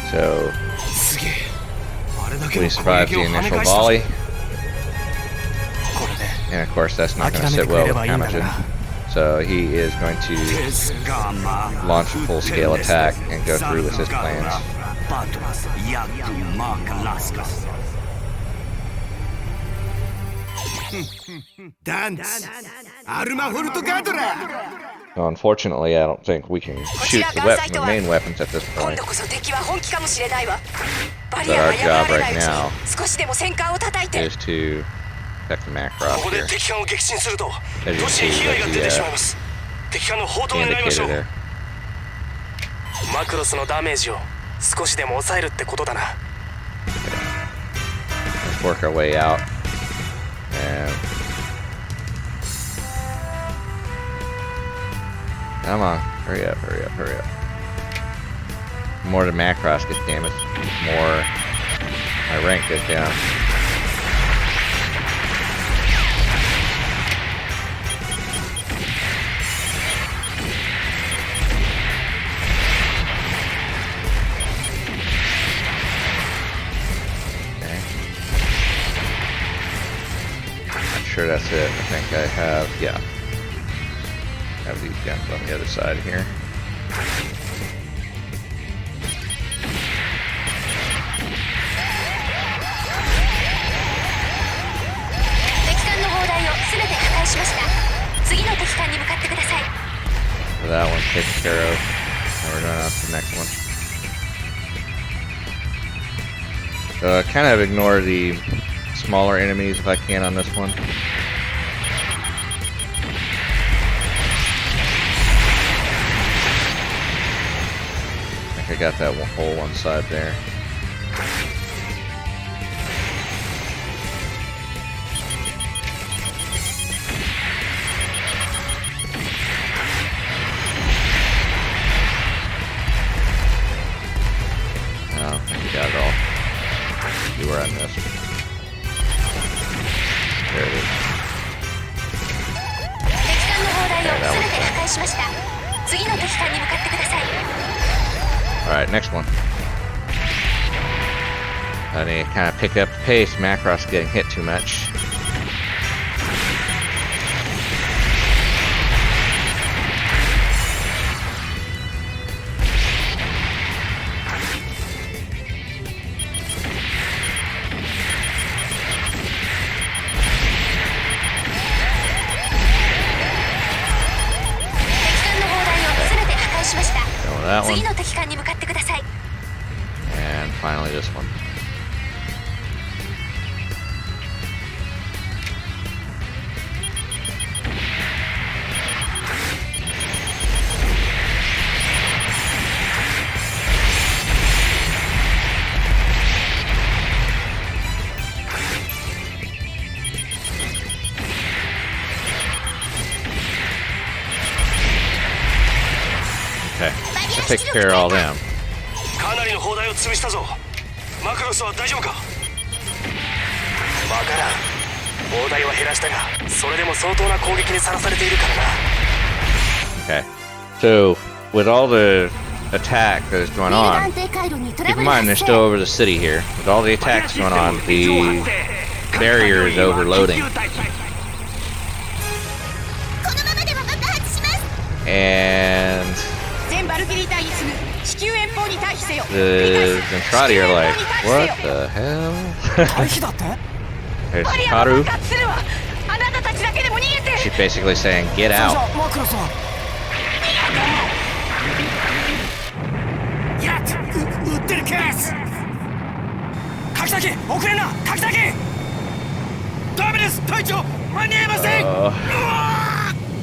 So we survived the initial volley. And of course that's not going to sit well with Kamajin. So he is going to launch a full-scale attack and go through with his plans. So unfortunately, I don't think we can shoot the main weapons at this point. But our job right now is to protect the Macross here. As you see with the indicator there. Let's work our way out. And come on, hurry up, hurry up, hurry up. The more the Macross gets damaged, the more my rank goes down. Sure that's it. I think I have, yeah. I have these guns on the other side here. So that one's taken care of. Now we're going on to the next one. So kind of ignore the smaller enemies if I can on this one. I think I got that whole one side there. No, I think we got it all. See where I missed. There it is. Alright, next one. I need to kind of pick up the pace. Macross getting hit too much. That one. And finally this one. That takes care of all them. かなりの砲台を潰したぞ。マクロスは大丈夫か？わからん。砲台は減らしたが、それでも相当な攻撃にさらされているからな。 Okay. So, with all the attack that is going on, keep in mind they're still over the city here. With all the attacks going on, the barrier is overloading. And the Zentradi are like, what the hell? There's Karu. She's basically saying, get out.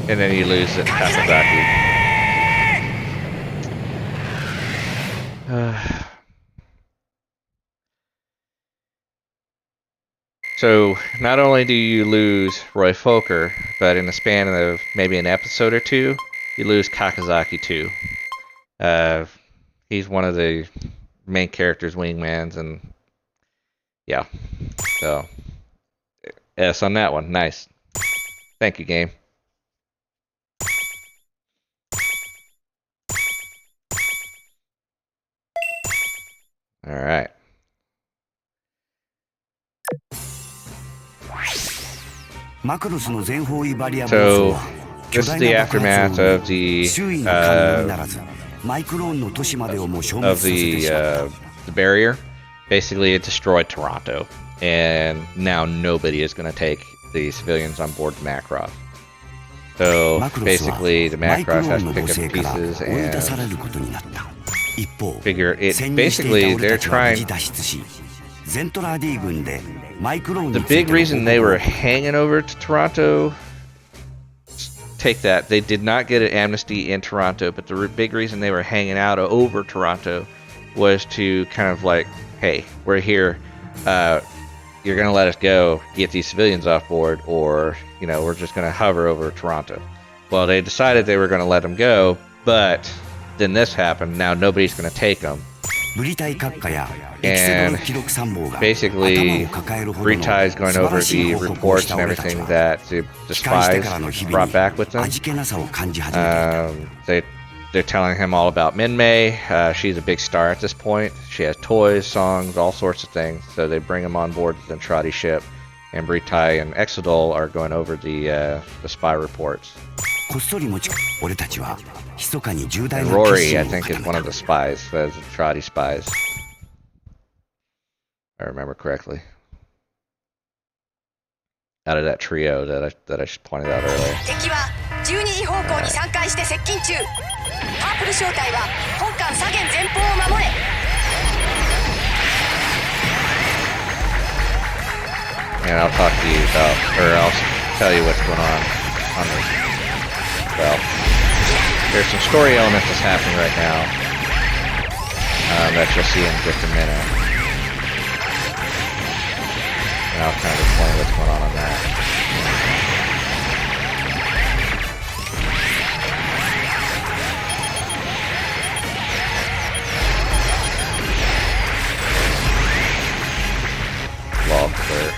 And then you lose it, Kakazaki. So, not only do you lose Roy Fokker, but in the span of maybe an episode or two, you lose Kakazaki too. He's one of the main characters, wingmans, and yeah. So, S on that one. Nice. Thank you, game. All right. So, this is the aftermath of the barrier. Basically, it destroyed Toronto, and now nobody is going to take the civilians on board the Macross. So basically, the Macross has to pick up the pieces and figure it. Basically, they're trying. The big reason they were hanging over to Toronto, take that, they did not get an amnesty in Toronto, but the big reason they were hanging out over Toronto was to kind of like, hey, we're here, you're going to let us go, get these civilians off board, or, you know, we're just going to hover over Toronto. Well, they decided they were going to let them go, but then this happened, now nobody's going to take them. And basically, Britai is going over the reports and everything that the spies brought back with them. They're telling him all about Minmay. She's a big star at this point. She has toys, songs, all sorts of things. So they bring him on board the Zentradi ship, and Britai and Exodol are going over the spy reports. And Rory, I think, is one of the spies, the Zentradi spies. If I remember correctly. Out of that trio that I pointed out earlier. And I'll talk to you about, or I'll tell you what's going on this. Well, there's some story elements that's happening right now that you'll see in just a minute. And I'll kind of explain what's going on that. Log clear.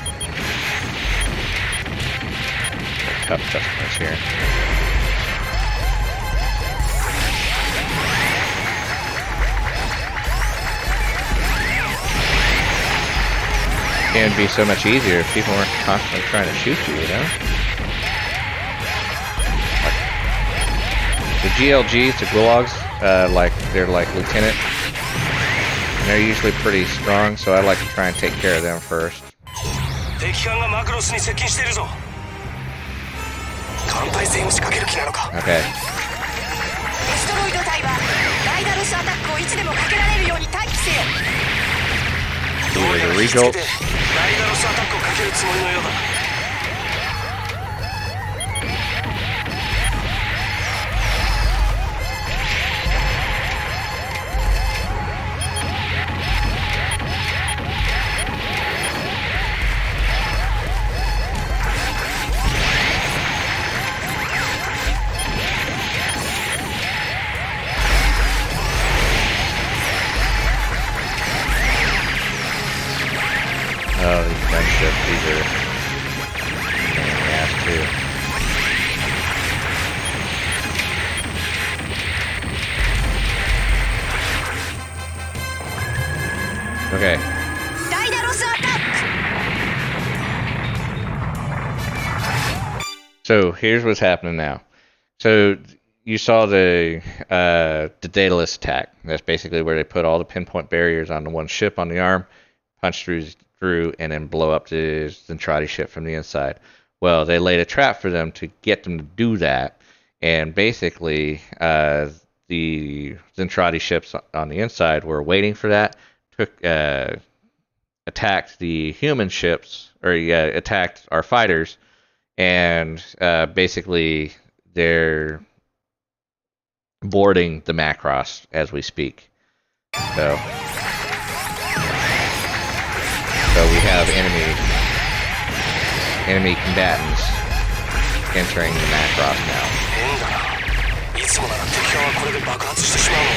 Tough customers here. It would be so much easier if people weren't constantly trying to shoot you, you know? Like, the GLGs, the Gulags, they're like lieutenant. And they're usually pretty strong, so I like to try and take care of them first. Okay. These are the results. Okay. So here's what's happening now. So you saw the Daedalus attack. That's basically where they put all the pinpoint barriers on the one ship on the arm, punch through, and then blow up the Zentradi ship from the inside. Well, they laid a trap for them to get them to do that, and basically the Zentradi ships on the inside were waiting for that. Attacked the human ships, or attacked our fighters, and basically they're boarding the Macross as we speak. So we have enemy combatants entering the Macross now. いつもなら敵艦はこれで爆発してしまうのに。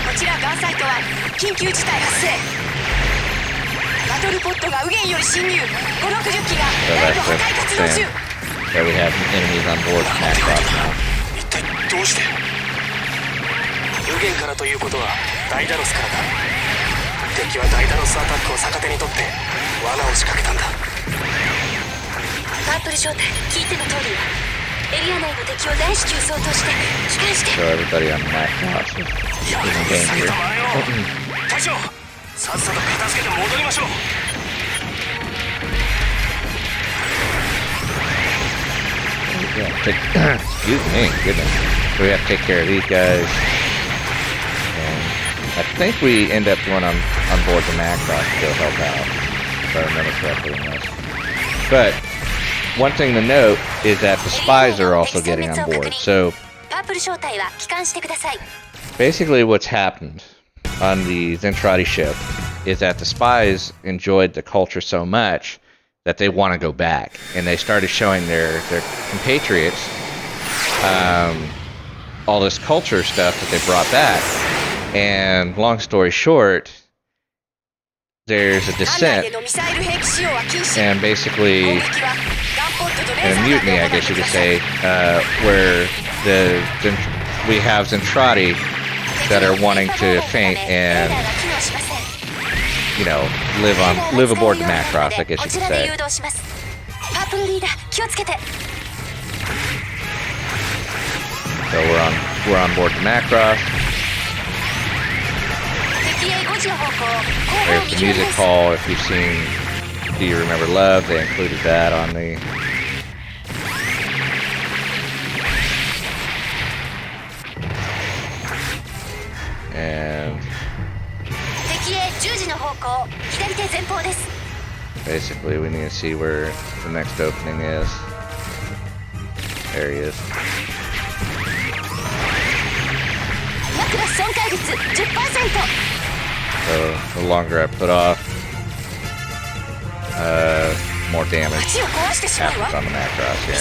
こちらガンサイトは緊急事態発生。バトルポットが右舷より侵入。560機が内部破壊活動中。So we have enemies on board the Macross now. 一体どうして？右舷からということはダイダロスからだ。敵はダイダロスアタックを逆手にとって罠を仕掛けたんだ。パープル正体聞いての通りエリア内の敵を大至急掃討して帰還して。 So everybody on the Macross is in danger. 隊長、さっさと片付けて戻りましょう。Excuse me, goodness. So we have to take care of these guys. And I think we end up going on board the Macross to go help out, if I remember correctly in this. But one thing to note is that the spies are also getting on board. So basically what's happened on the Zentradi ship is that the spies enjoyed the culture so much that they want to go back, and they started showing their compatriots all this culture stuff that they brought back. And long story short, there's a dissent and basically a mutiny, I guess you could say, where we have Zentradi that are wanting to faint and, you know, live aboard the Macross, I guess you could say. So we're on board the Macross. There's the music hall. If you've seen Do You Remember Love, they included that on the. And basically we need to see where the next opening is. There he is. So the longer I put off, more damage happens on the Macross here.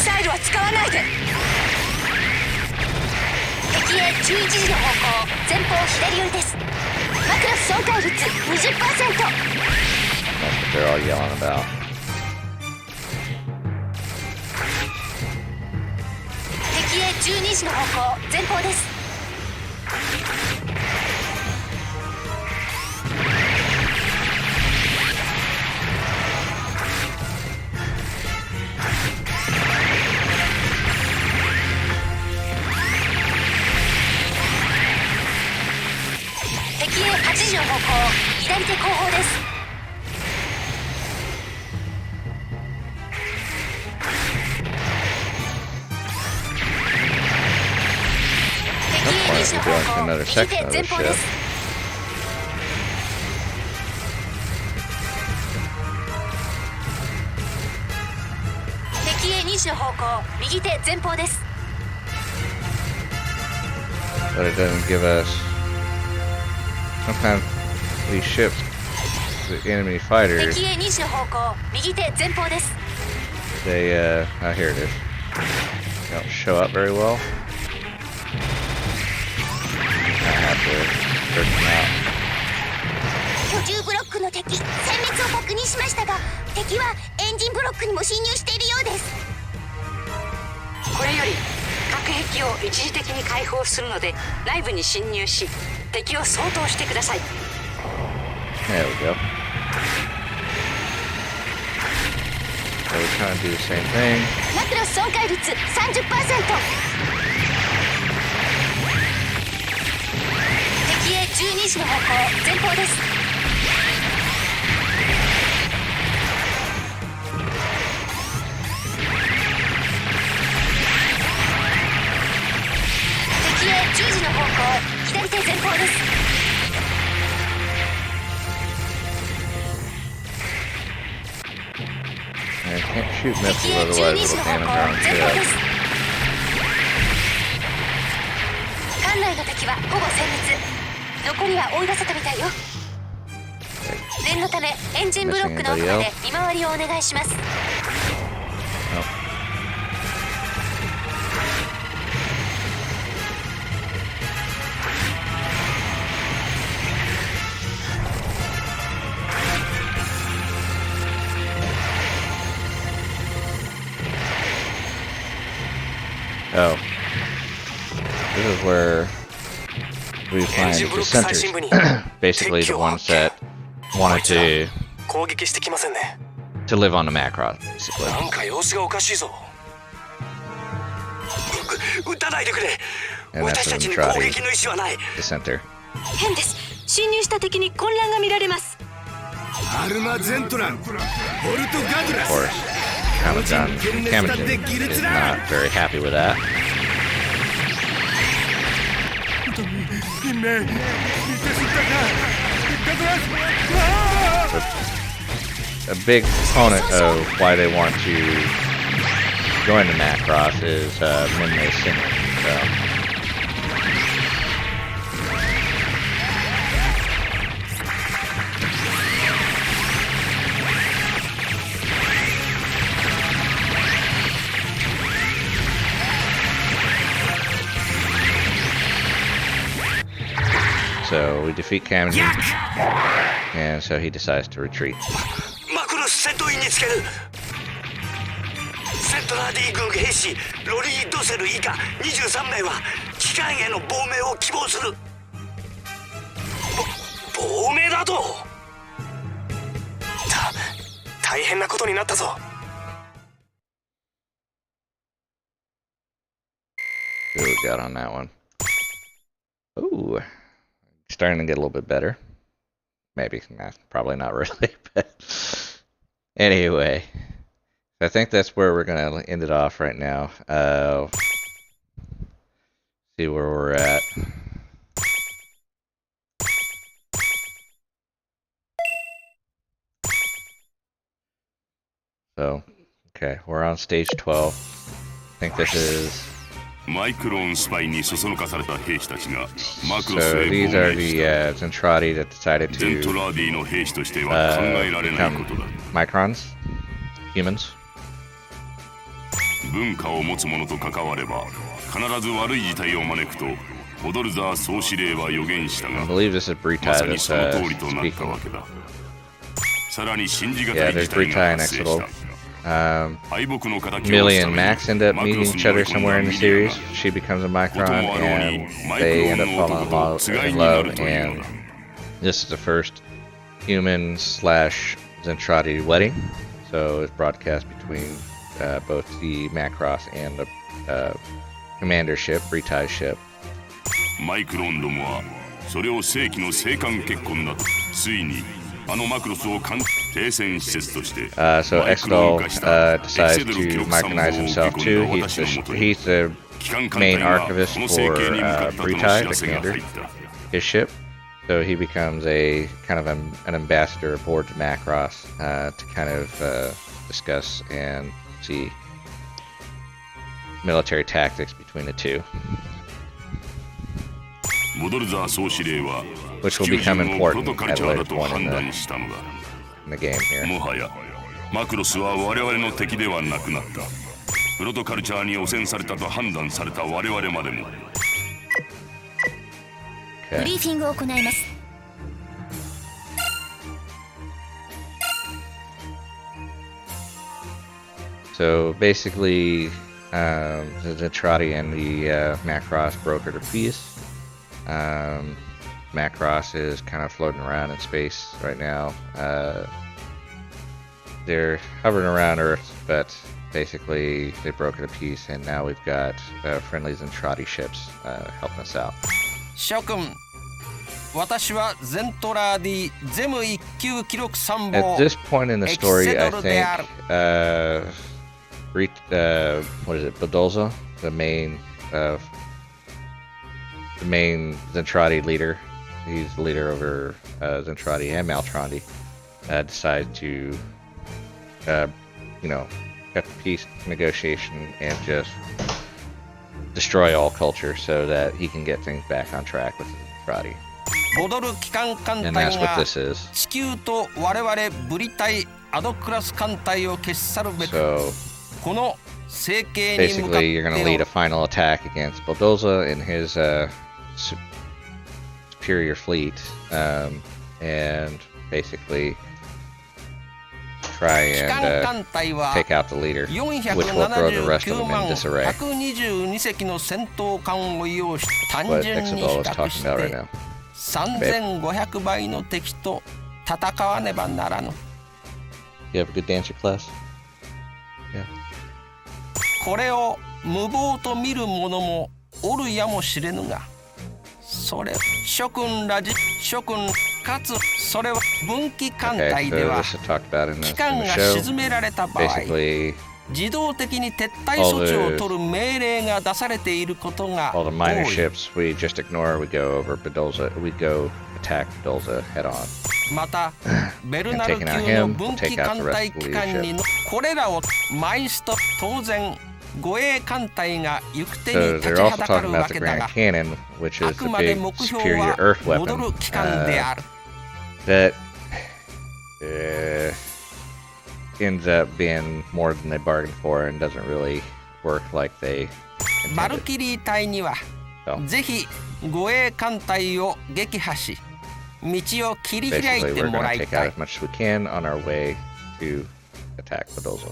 That's what they're all yelling about. We're going to another section of the ship. But it doesn't give us. Sometimes these ships, the enemy fighters, they oh, here it is. They don't show up very well. I have to search them out. これより核兵器を一時的に解放するので内部に侵入し敵を掃討してください。 There we go. So we're trying to do the same thing. マクロス損壊率 30%。 敵へ12時の方向前方です。敵へ10時の方向左手前方です。 I can't shoot missiles, otherwise it'll damage our own ship. 艦内の敵はほぼ殲滅。残りは追い出せたみたいよ。念のためエンジンブロックの奥まで見回りをお願いします。 Oh. This is where we find dissenters. Basically the ones that wanted to live on the Macross, basically. And that's an Andrade dissenter. 変です。侵入した敵に混乱が見られます。 Of course. Kamajan is not very happy with that. A big component of why they want to join the Macross is Minmay singing. So we defeat Kamajan, and so he decides to retreat. Macross 戦闘員につける。セントラー D 軍兵士ロリー・ドセル以下23名は機関への亡命を希望する。亡命だと。大変なことになったぞ。 What we got on that one? Ooh. Starting to get a little bit better. Maybe. Nah, probably not really. But anyway. I think that's where we're going to end it off right now. See where we're at. So, okay. We're on stage 12. I think this is... So these are the Zentradi that decided to become Microns, humans. I believe this is Britai that's speaking. Yeah, there's Britai and Exodal. Millie and Max end up meeting each other somewhere in the series. She becomes a Micron, and they end up falling in love, and this is the first human/Zentradi wedding. So it's broadcast between both the Macross and the commander ship, Britai's ship. So Exodal decides to micronize himself too. He's the main archivist for Britai, the commander, his ship. So he becomes a kind of an ambassador aboard the Macross to kind of discuss and see military tactics between the two, which will become important at a later point in the game here. Okay. So basically, The Zentradi and the Macross brokered a peace. Macross is kind of floating around in space right now. They're hovering around Earth, but basically they brokered a peace, and now we've got friendly Zentradi ships helping us out. 諸君、私はゼントラーディゼム1級記録参謀 At this point in the story, I think what is it, Bedolza, the main Zentradi leader. He's the leader over Zentradi and Maltrandi. Decided to, cut the peace negotiation and just destroy all culture so that he can get things back on track with Zentradi. ボドル機関艦隊 And that's what が this is. 地球と我々ブリ隊アドクラス艦隊を消し去るべく So この成形に向かっ basically, you're going to lead て a final attack against Boldoza and his superior fleet, and basically try 機関 and 艦隊は take out the leader, which will throw the rest of 479 them in 万 disarray. 122隻の戦闘艦を用意し単 What 純に比 Exabel is 較 talking し about right て now. 3500倍の敵と戦わねばならぬ You have a good dancer class? Yeah. これを無謀と見る者もおるやもしれぬがそれ諸君かつそれは分岐艦 Okay, 隊 so では this is talked about in 機 the 関が show. 沈められた場合 Basically, 自動的に撤退措置を取る命令が出されていることが all the 多 minor い ships we just ignore. We go over Bedolza. We go attack Bedolza head on. またベルナル級の分岐艦隊機関にのこれらを枚数と当然護衛艦隊が行く手に So 立ち they're は also だか talking るわ about the けだ Grand が Cannon, which あ is く the まで big 目標 superior は Earth 戻 weapon る機関である that ends up being more than they bargained for and doesn't really work like they バル intended. キリー隊には So ぜひ護衛艦隊を撃破し道を切り開い basically, て we're も going ら to い take た out い as much as we can on our way to attack Bedolza.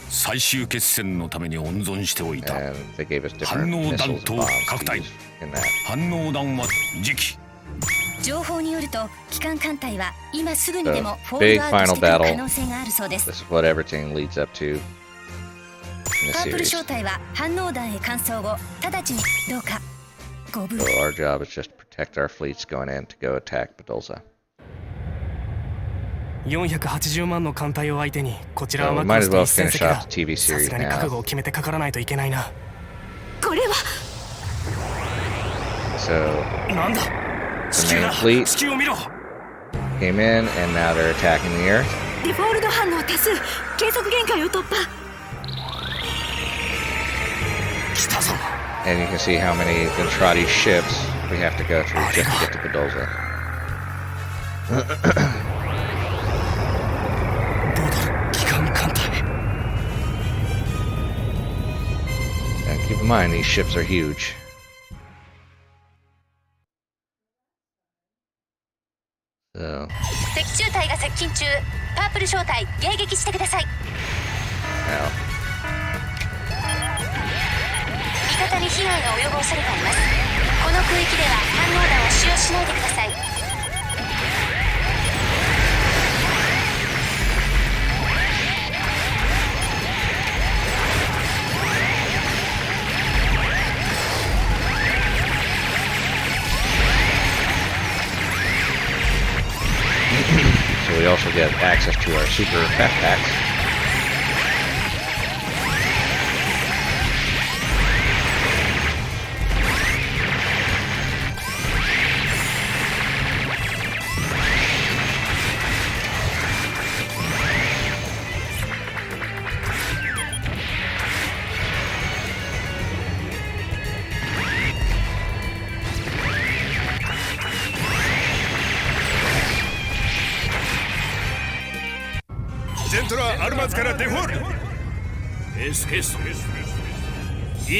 最終決戦のために温存しておいた And they gave us different 反応 missiles 弾 and 頭 bombs 各 to 隊 use in that. 反応弾は時期情報によると機関艦隊は今すぐにでも So, フォール big ドアウト final してくる battle. 可能性があるそうです This is what everything leads up to in パ the ープル series. 小隊は反応弾へ換装後直ちにどうかご無 So our job is just to protect our fleets going in to go attack Bedolza. 480万の艦隊を相手にこちら So は we マク might ロ as スと well 一戦 finish 績だ off the TV さ series すがに覚 now. 悟を決めてかからないといけないなこれは So なんだ the 地球 main だ fleet 地球を見ろ came in and now they're attacking the Earth. デフォールド反応多数計測限界を突破来たぞ And you can see how many Zentradi ships we have to go through just to get to Bedolza. ボドル機関艦隊 And keep in mind, these ships are huge. So, 敵中隊が接近中パープル小隊迎撃してください now, 味方に被害が及ぶ恐れがありますこの空域では反応弾を使用しないでください so we also get access to our super backpacks.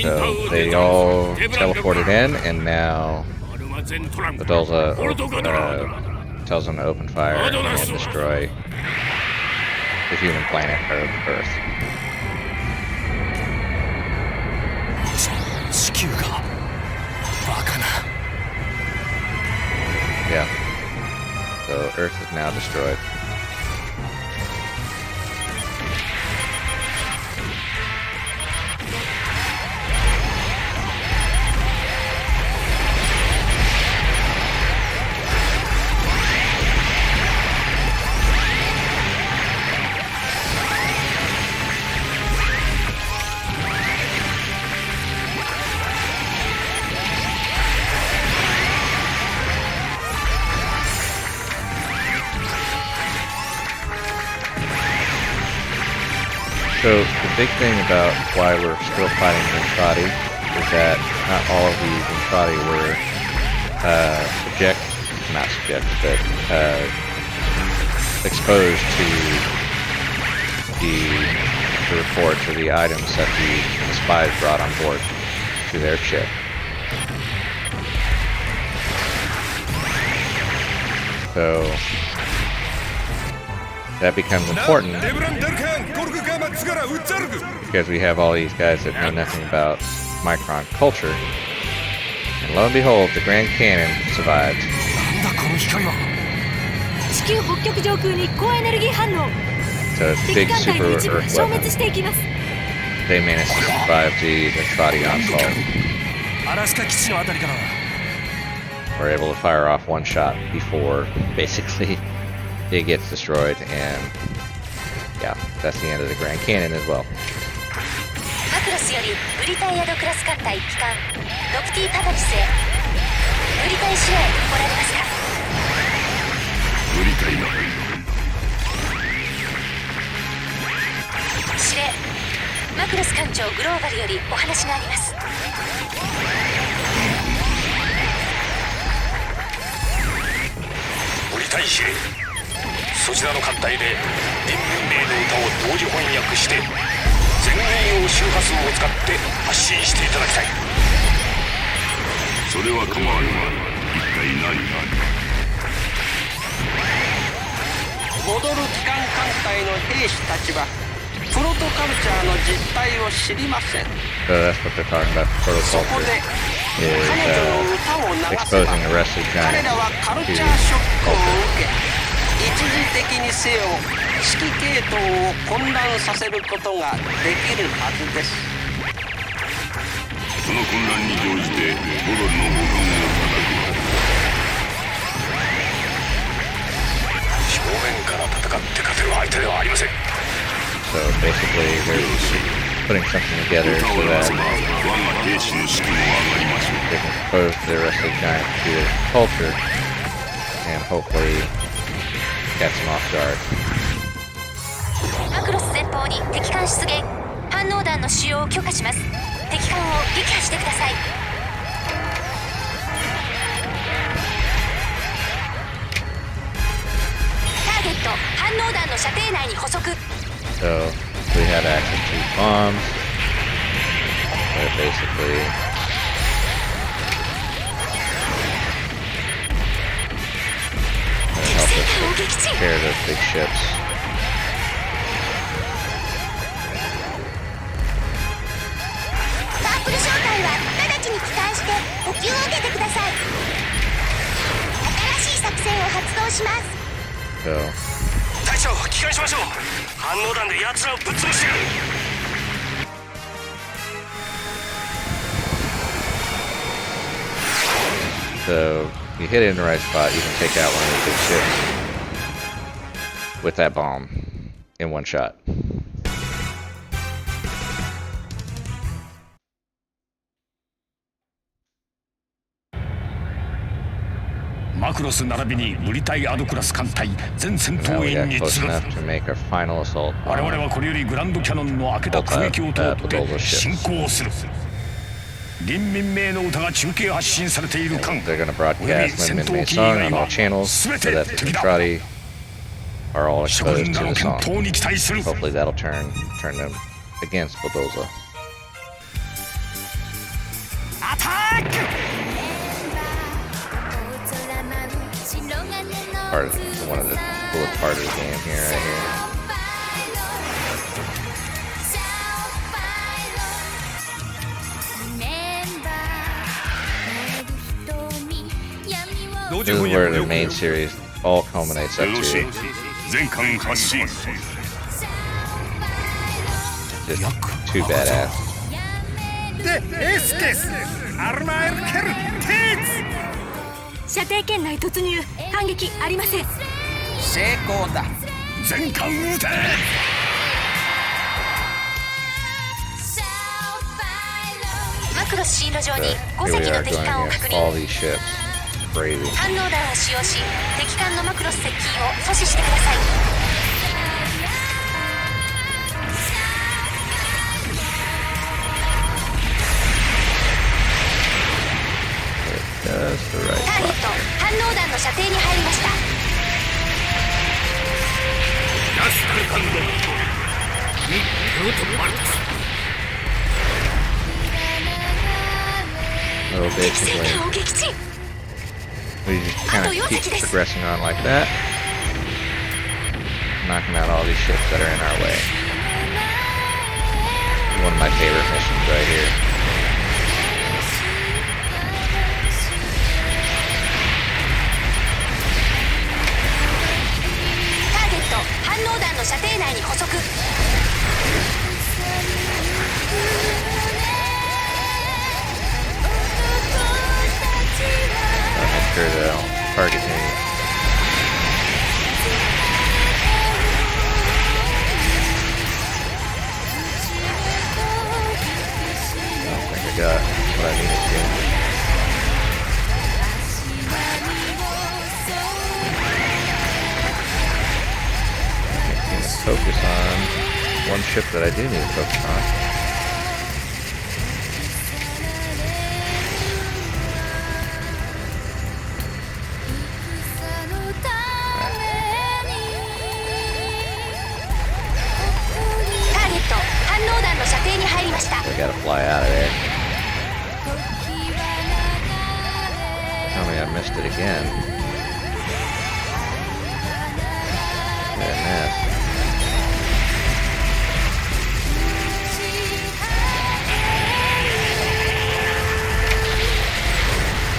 So they all teleported in, and now Bedolza tells them to open fire and destroy the human planet Earth. Yeah. So Earth is now destroyed. So the big thing about why we're still fighting Zentradi is that not all of the Zentradi were exposed to the reports or the items that the spies brought on board to their ship. So that becomes important because we have all these guys that know nothing about Micron culture. And lo and behold, the Grand Cannon survived. 地球北極上空に高エネルギー反応 So it's a 敵 big 艦隊 super の一部が Earth 消 weapon. 滅していきます They managed to survive the Zentradi onslaught. アラスカ基地のあたりからだ We're able to fire off one shot before basically it gets destroyed, and yeah, that's the end of the Grand Cannon as well. マクロスよりブリタイアドクラス艦隊機関ノプティ・パパチスへブリタイ司令来られました。司令、マクロス艦長グローバルよりお話があります。ブリタイ司令、そちらの艦隊で人民名の歌を同時翻訳して全英用周波数を使って発信していただきたい。それは構わぬが、一体何が。戻る機関艦隊の兵士たちはプロトカルチャーの実態を知りません。 So that's what they're talking about. そこ Protoculture で is 彼女の歌を流せば exposing the rest of the 彼 giants らはカル to チャーショックを culture. 受け一時的にせよ指揮系統を混乱させることができるはずです。その混乱に乗じてボドルの母艦を叩く。正面から戦って勝てる相手ではありません。 So basically, they're putting something together so that 我が兵士の士気も上がりましょう。 they can expose the rest of the giants to their culture and hopefully catch them off guard. マクロス前方に敵艦出現。反応弾の使用を許可します。敵艦を撃破してください。ターゲット反応弾の射程内に捕捉。 So we have access to bombs that basically help us take care of those big ships. パープル正体は直ちに帰還して補給を受けてください。新しい作戦を発動します。 So 隊長、帰還しましょう。反応弾で奴らをぶっ潰してる。 So you hit it in the right spot, you can take out one of the big ships with that bomb in one shot. マクロス並びにブリタイアドクラス艦隊全戦 Now 闘 we 員 got に close 次ぐ。 enough to make our final assault 我々 on はこれよりグランドキャノンの開けた空域を通って進行する。林民名の歌が中継発信されている間、 They're going to および broadcast 戦 Lin 闘 Min 機 Mei 以 song 外 on all は channels 全 so て that the 敵だ。 Zentradi are all 諸 exposed 軍ら to の the 健 song. 闘に期待する。 Hopefully that'll turn them against Bulldozer. アタック Part of one of the coolest part of the game here, right here. This is where the main series all culminates up to. 全艦発進 Just too badass. でエスケスアルマエルケルテイツ射程圏内突入反撃ありません成功だ全艦撃て マクロス進路上に So 5 here we 隻 are の敵 going 艦を確 against 認 all these ships. Crazy. 反応弾を使用し敵艦のマクロス接近を阻止してください Just the right ターゲット spot. 反応弾の射程に入りました ラスカル艦のミッドとマルタス So 敵戦 basically, 艦を撃沈 we just kind of keep progressing on like that. Knocking out all these ships that are in our way. One of my favorite missions right here. ターゲット反応弾の射程内に捕捉 Make sure they don't target me. I don't think I got what I needed to. I need to focus on one ship that I do need to focus on. I gotta fly out of there. Tell me I missed it again. Goodness.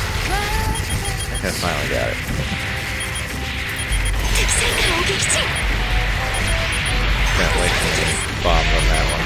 I think I finally got it. 敵戦艦を撃沈 Can't wait to get bombed on that one.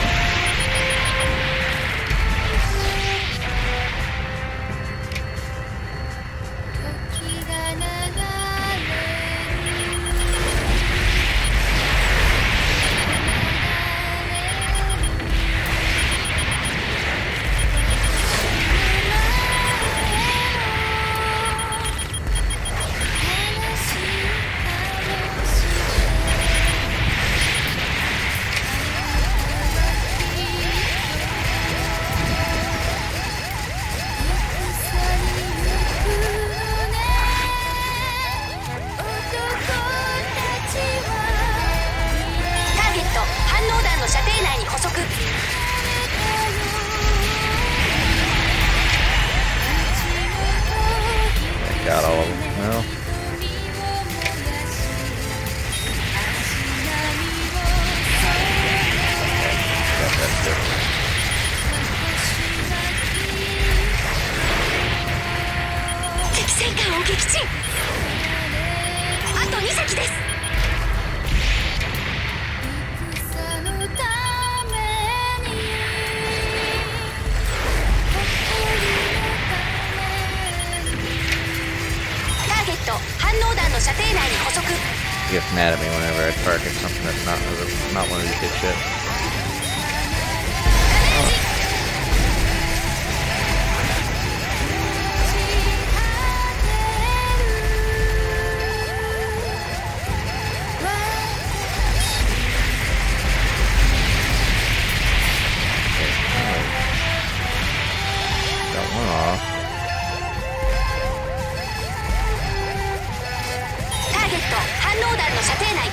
Got all of them. No. Got that shit. 敵戦艦を撃沈あと2隻ですターゲット反応弾の射程内に捕捉 He gets mad at me whenever I target something that's not one of these big ships. Got one off. ターゲット反応弾の射程内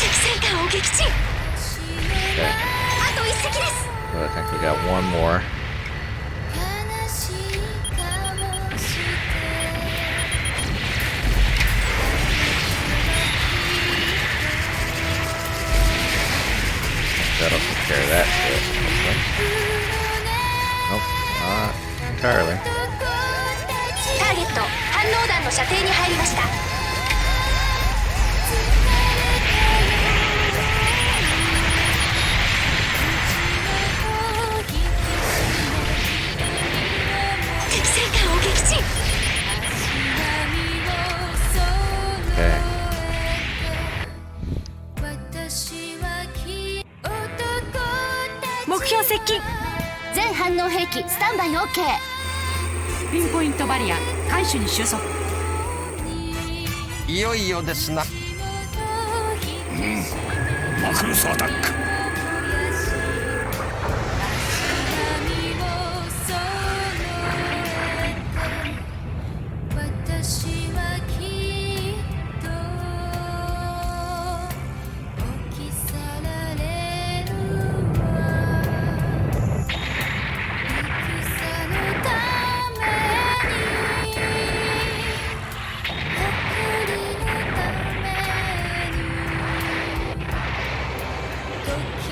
敵戦艦を撃沈 Okay. あと1隻です So I think we got one more. care of that shit. Nope, not entirely. ターゲット反応弾の射程に入りました。敵戦艦を撃沈。Okay. 目標接近。全反応兵器スタンバイ OK。 ピンポイントバリア艦首に収束。いよいよですな。マクロスアタック。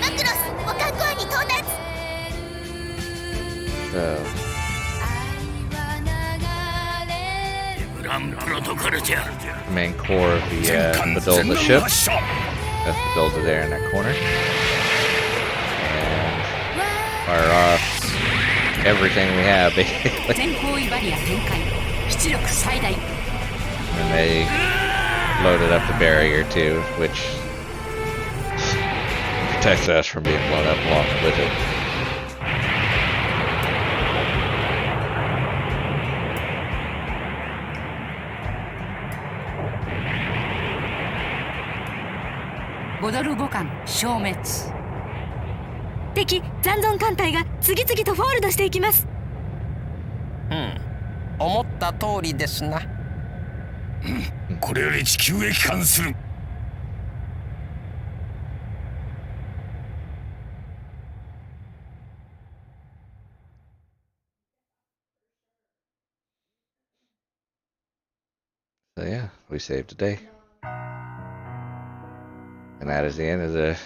マクロス保管コアに到達。 So, グランプロトコルじゃ。 the main core of the Bedolda ship. That's Bedolda there in that corner. And fire off everything we have, basically. 全方位バリア展開。出力最大。 And they loaded up the barrier too, which protects us from being blown up along with it.5母艦消滅。敵残存艦隊が次々とフォールドしていきます。思った通りですな。これより地球へ帰還する。So yeah, we saved today. And that is the end of the...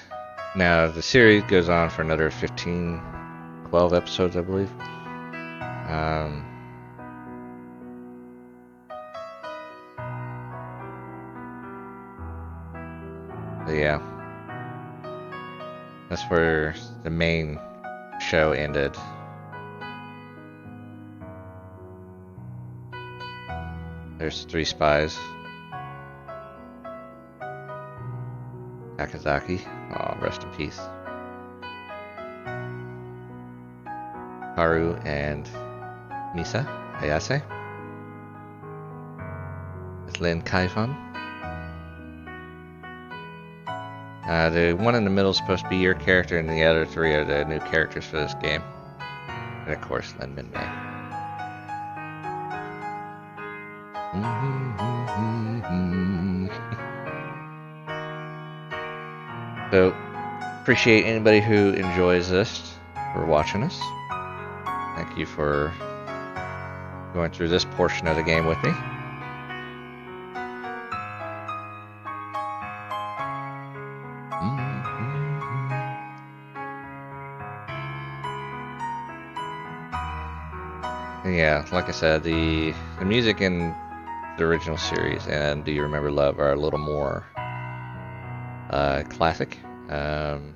Now, the series goes on for another 15, 12 episodes, I believe. But yeah. That's where the main show ended. There's 3 spies. Takazaki. Oh, rest in peace. Haru and Misa Ayase. With Lin Kaifan. The one in the middle is supposed to be your character, and the other 3 are the new characters for this game. And of course, Lin Minmay. So, appreciate anybody who enjoys this for watching us. Thank you for going through this portion of the game with me. And yeah, like I said, the music in the original series and Do You Remember Love are a little more classic, kind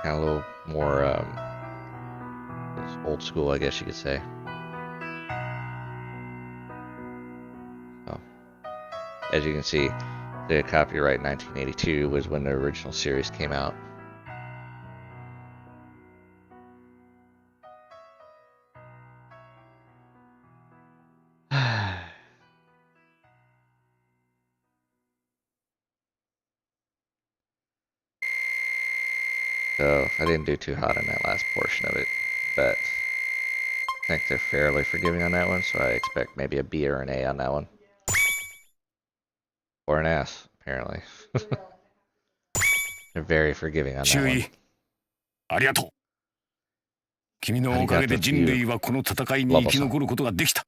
of a little more old school, I guess you could say. So, as you can see, the copyright 1982 was when the original series came out. So, I didn't do too hot in that last portion of it, but I think they're fairly forgiving on that one, so I expect maybe a B or an A on that one. Or an S, apparently. They're very forgiving on that one. ありがとう。君のおかげで人類はこの戦いに生き残ることができた。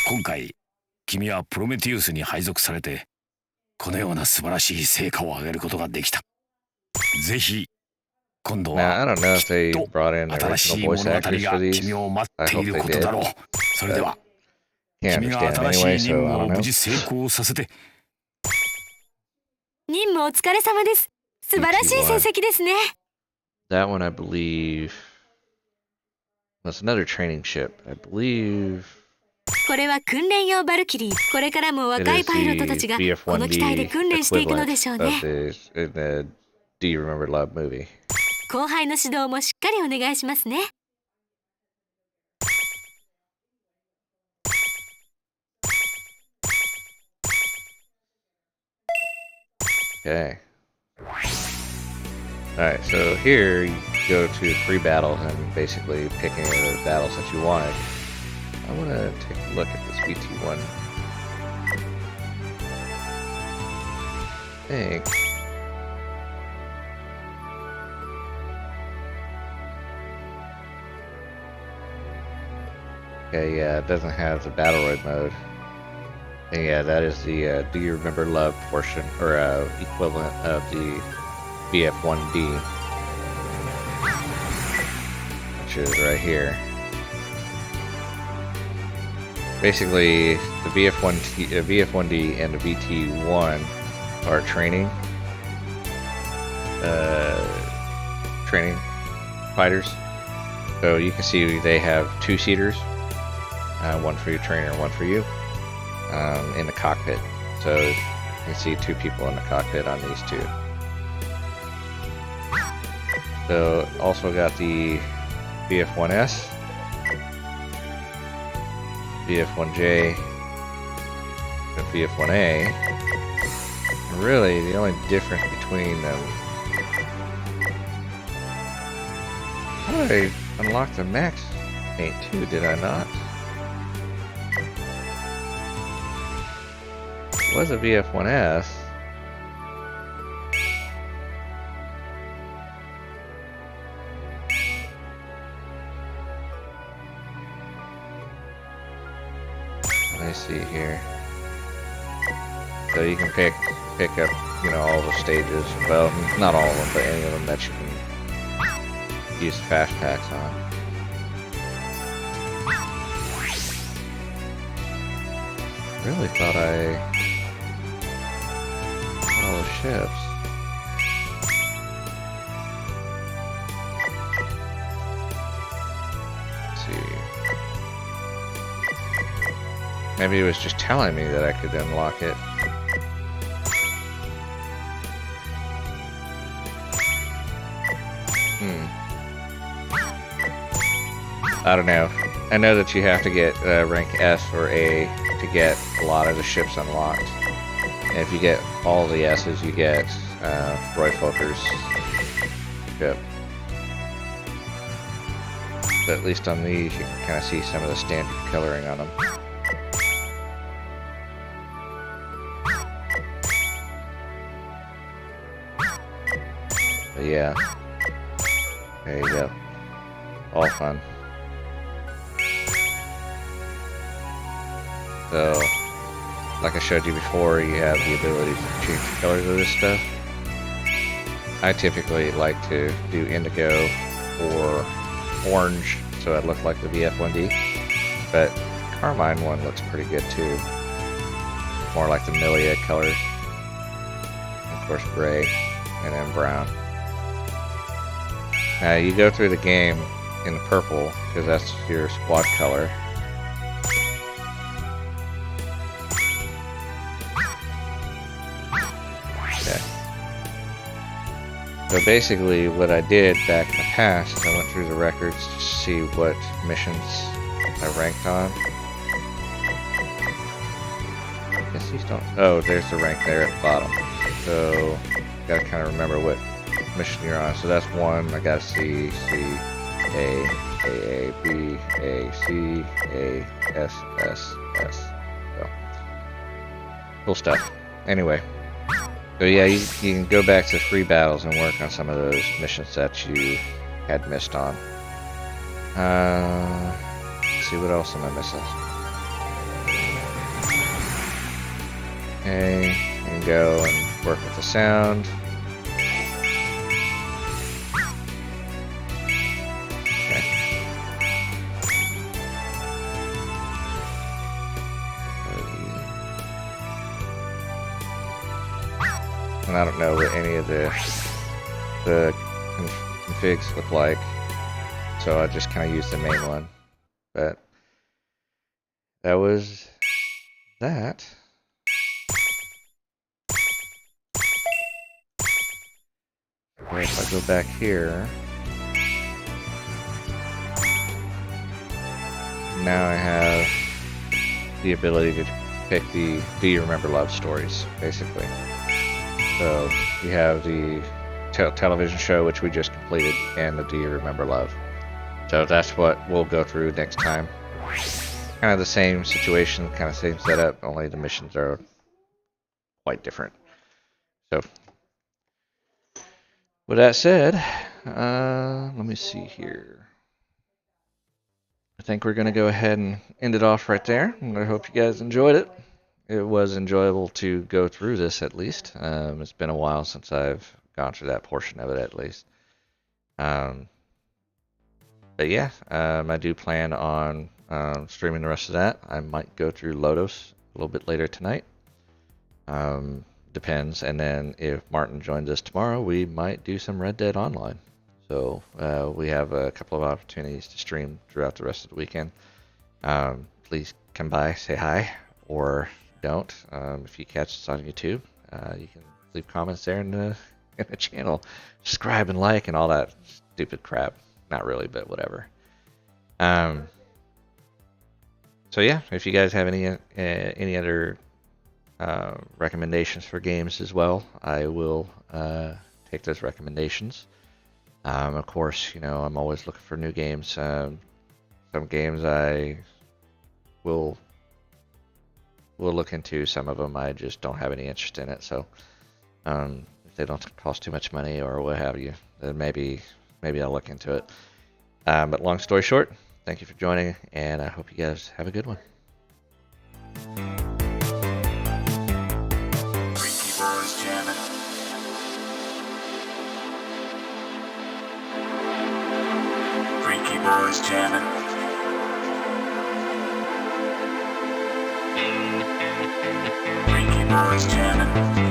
今回、君はプロメテウスに配属されて、このような素晴らしい成果を上げることができた。ぜひ今度 Now, I は don't know if きっ they と brought in 新 original しい物 voice 語 actors for が these. 君を待っ I てい hope る they ことだ did. ろう。それでは Can't 君が understand 新し anyway, い任 so 務 I を don't 無 know. 事成功させて。任務お疲れ様です。素晴らしい成績ですね。 That one, I believe, was another training ship. I believe これは訓練用バルキリー。これからも it 若い is パイロット the たちがこの機体で BF-1D 訓練していくので equivalent しょう of ね。 in the Do You Remember Love movie. 後輩の指導もしっかりお願いしますね。 Okay. Alright, so here you go to free battles and basically pick any of the battles that you wanted. I want to take a look at this BT-1. I think. Okay, yeah, it doesn't have the Battleroid mode. And yeah, that is the Do You Remember Love portion, or equivalent of the BF-1D, which is right here. Basically, the BF-1D and the BT-1 are training fighters. So you can see they have two-seaters, one for your trainer, one for you. In the cockpit, so you can see two people in the cockpit on these two. So also got the BF-1S, BF-1J, and BF-1A. And really, the only difference between them. How did I unlock the Max Paint too? Did I not? It was a BF-1S. Let me see here. So you can pick up, you know, all the stages. Well, not all of them, but any of them that you can use fast packs on. Really thought I all the ships. Let's see. Maybe it was just telling me that I could unlock it. I don't know. I know that you have to get rank S or A to get a lot of the ships unlocked. And if you get all the S's, you get Roy Folker's ship. But at least on these, you can kind of see some of the standard coloring on them. But yeah, there you go. All fun. So, like I showed you before, you have the ability to change the colors of this stuff. I typically like to do indigo or orange, so it looks like the BF-1D. But Carmine one looks pretty good too. More like the Milia colors. Of course, gray, and then brown. Now you go through the game in the purple, because that's your squad color. So basically what I did back in the past is I went through the records to see what missions I ranked on. I guess these don't... Oh, there's the rank there at the bottom. So, gotta kind of remember what mission you're on. So that's 1, I got C, A, B, A, C, A, S, S, S. So, cool stuff. Anyway. So yeah, you can go back to free battles and work on some of those missions that you had missed on. Let's see, what else am I missing? Okay, you can go and work with the sound. I don't know what any of the configs look like, so I just kind of used the main one. But that was that. Okay, if I go back here, now I have the ability to pick the Do You Remember Love stories, basically. So you have the television show, which we just completed, and the Do You Remember Love. So that's what we'll go through next time. Kind of the same situation, kind of same setup, only the missions are quite different. So, with that said, let me see here. I think we're going to go ahead and end it off right there. I hope you guys enjoyed it. It was enjoyable to go through this, at least. It's been a while since I've gone through that portion of it, at least. But yeah, I do plan on streaming the rest of that. I might go through Lodos a little bit later tonight. Depends. And then if Martin joins us tomorrow, we might do some Red Dead Online. So we have a couple of opportunities to stream throughout the rest of the weekend. Please come by, say hi, or don't. If you catch us on YouTube, you can leave comments there in the channel. Subscribe and like and all that stupid crap. Not really, but whatever. So yeah, if you guys have any other recommendations for games as well, I will take those recommendations. Of course, you know, I'm always looking for new games. Some games I will look into. Some of them I just don't have any interest in it. So if they don't cost too much money or what have you, then maybe I'll look into it. But long story short, thank you for joining, and I hope you guys have a good one. Freaky boys jamming. Freaky boys jamming.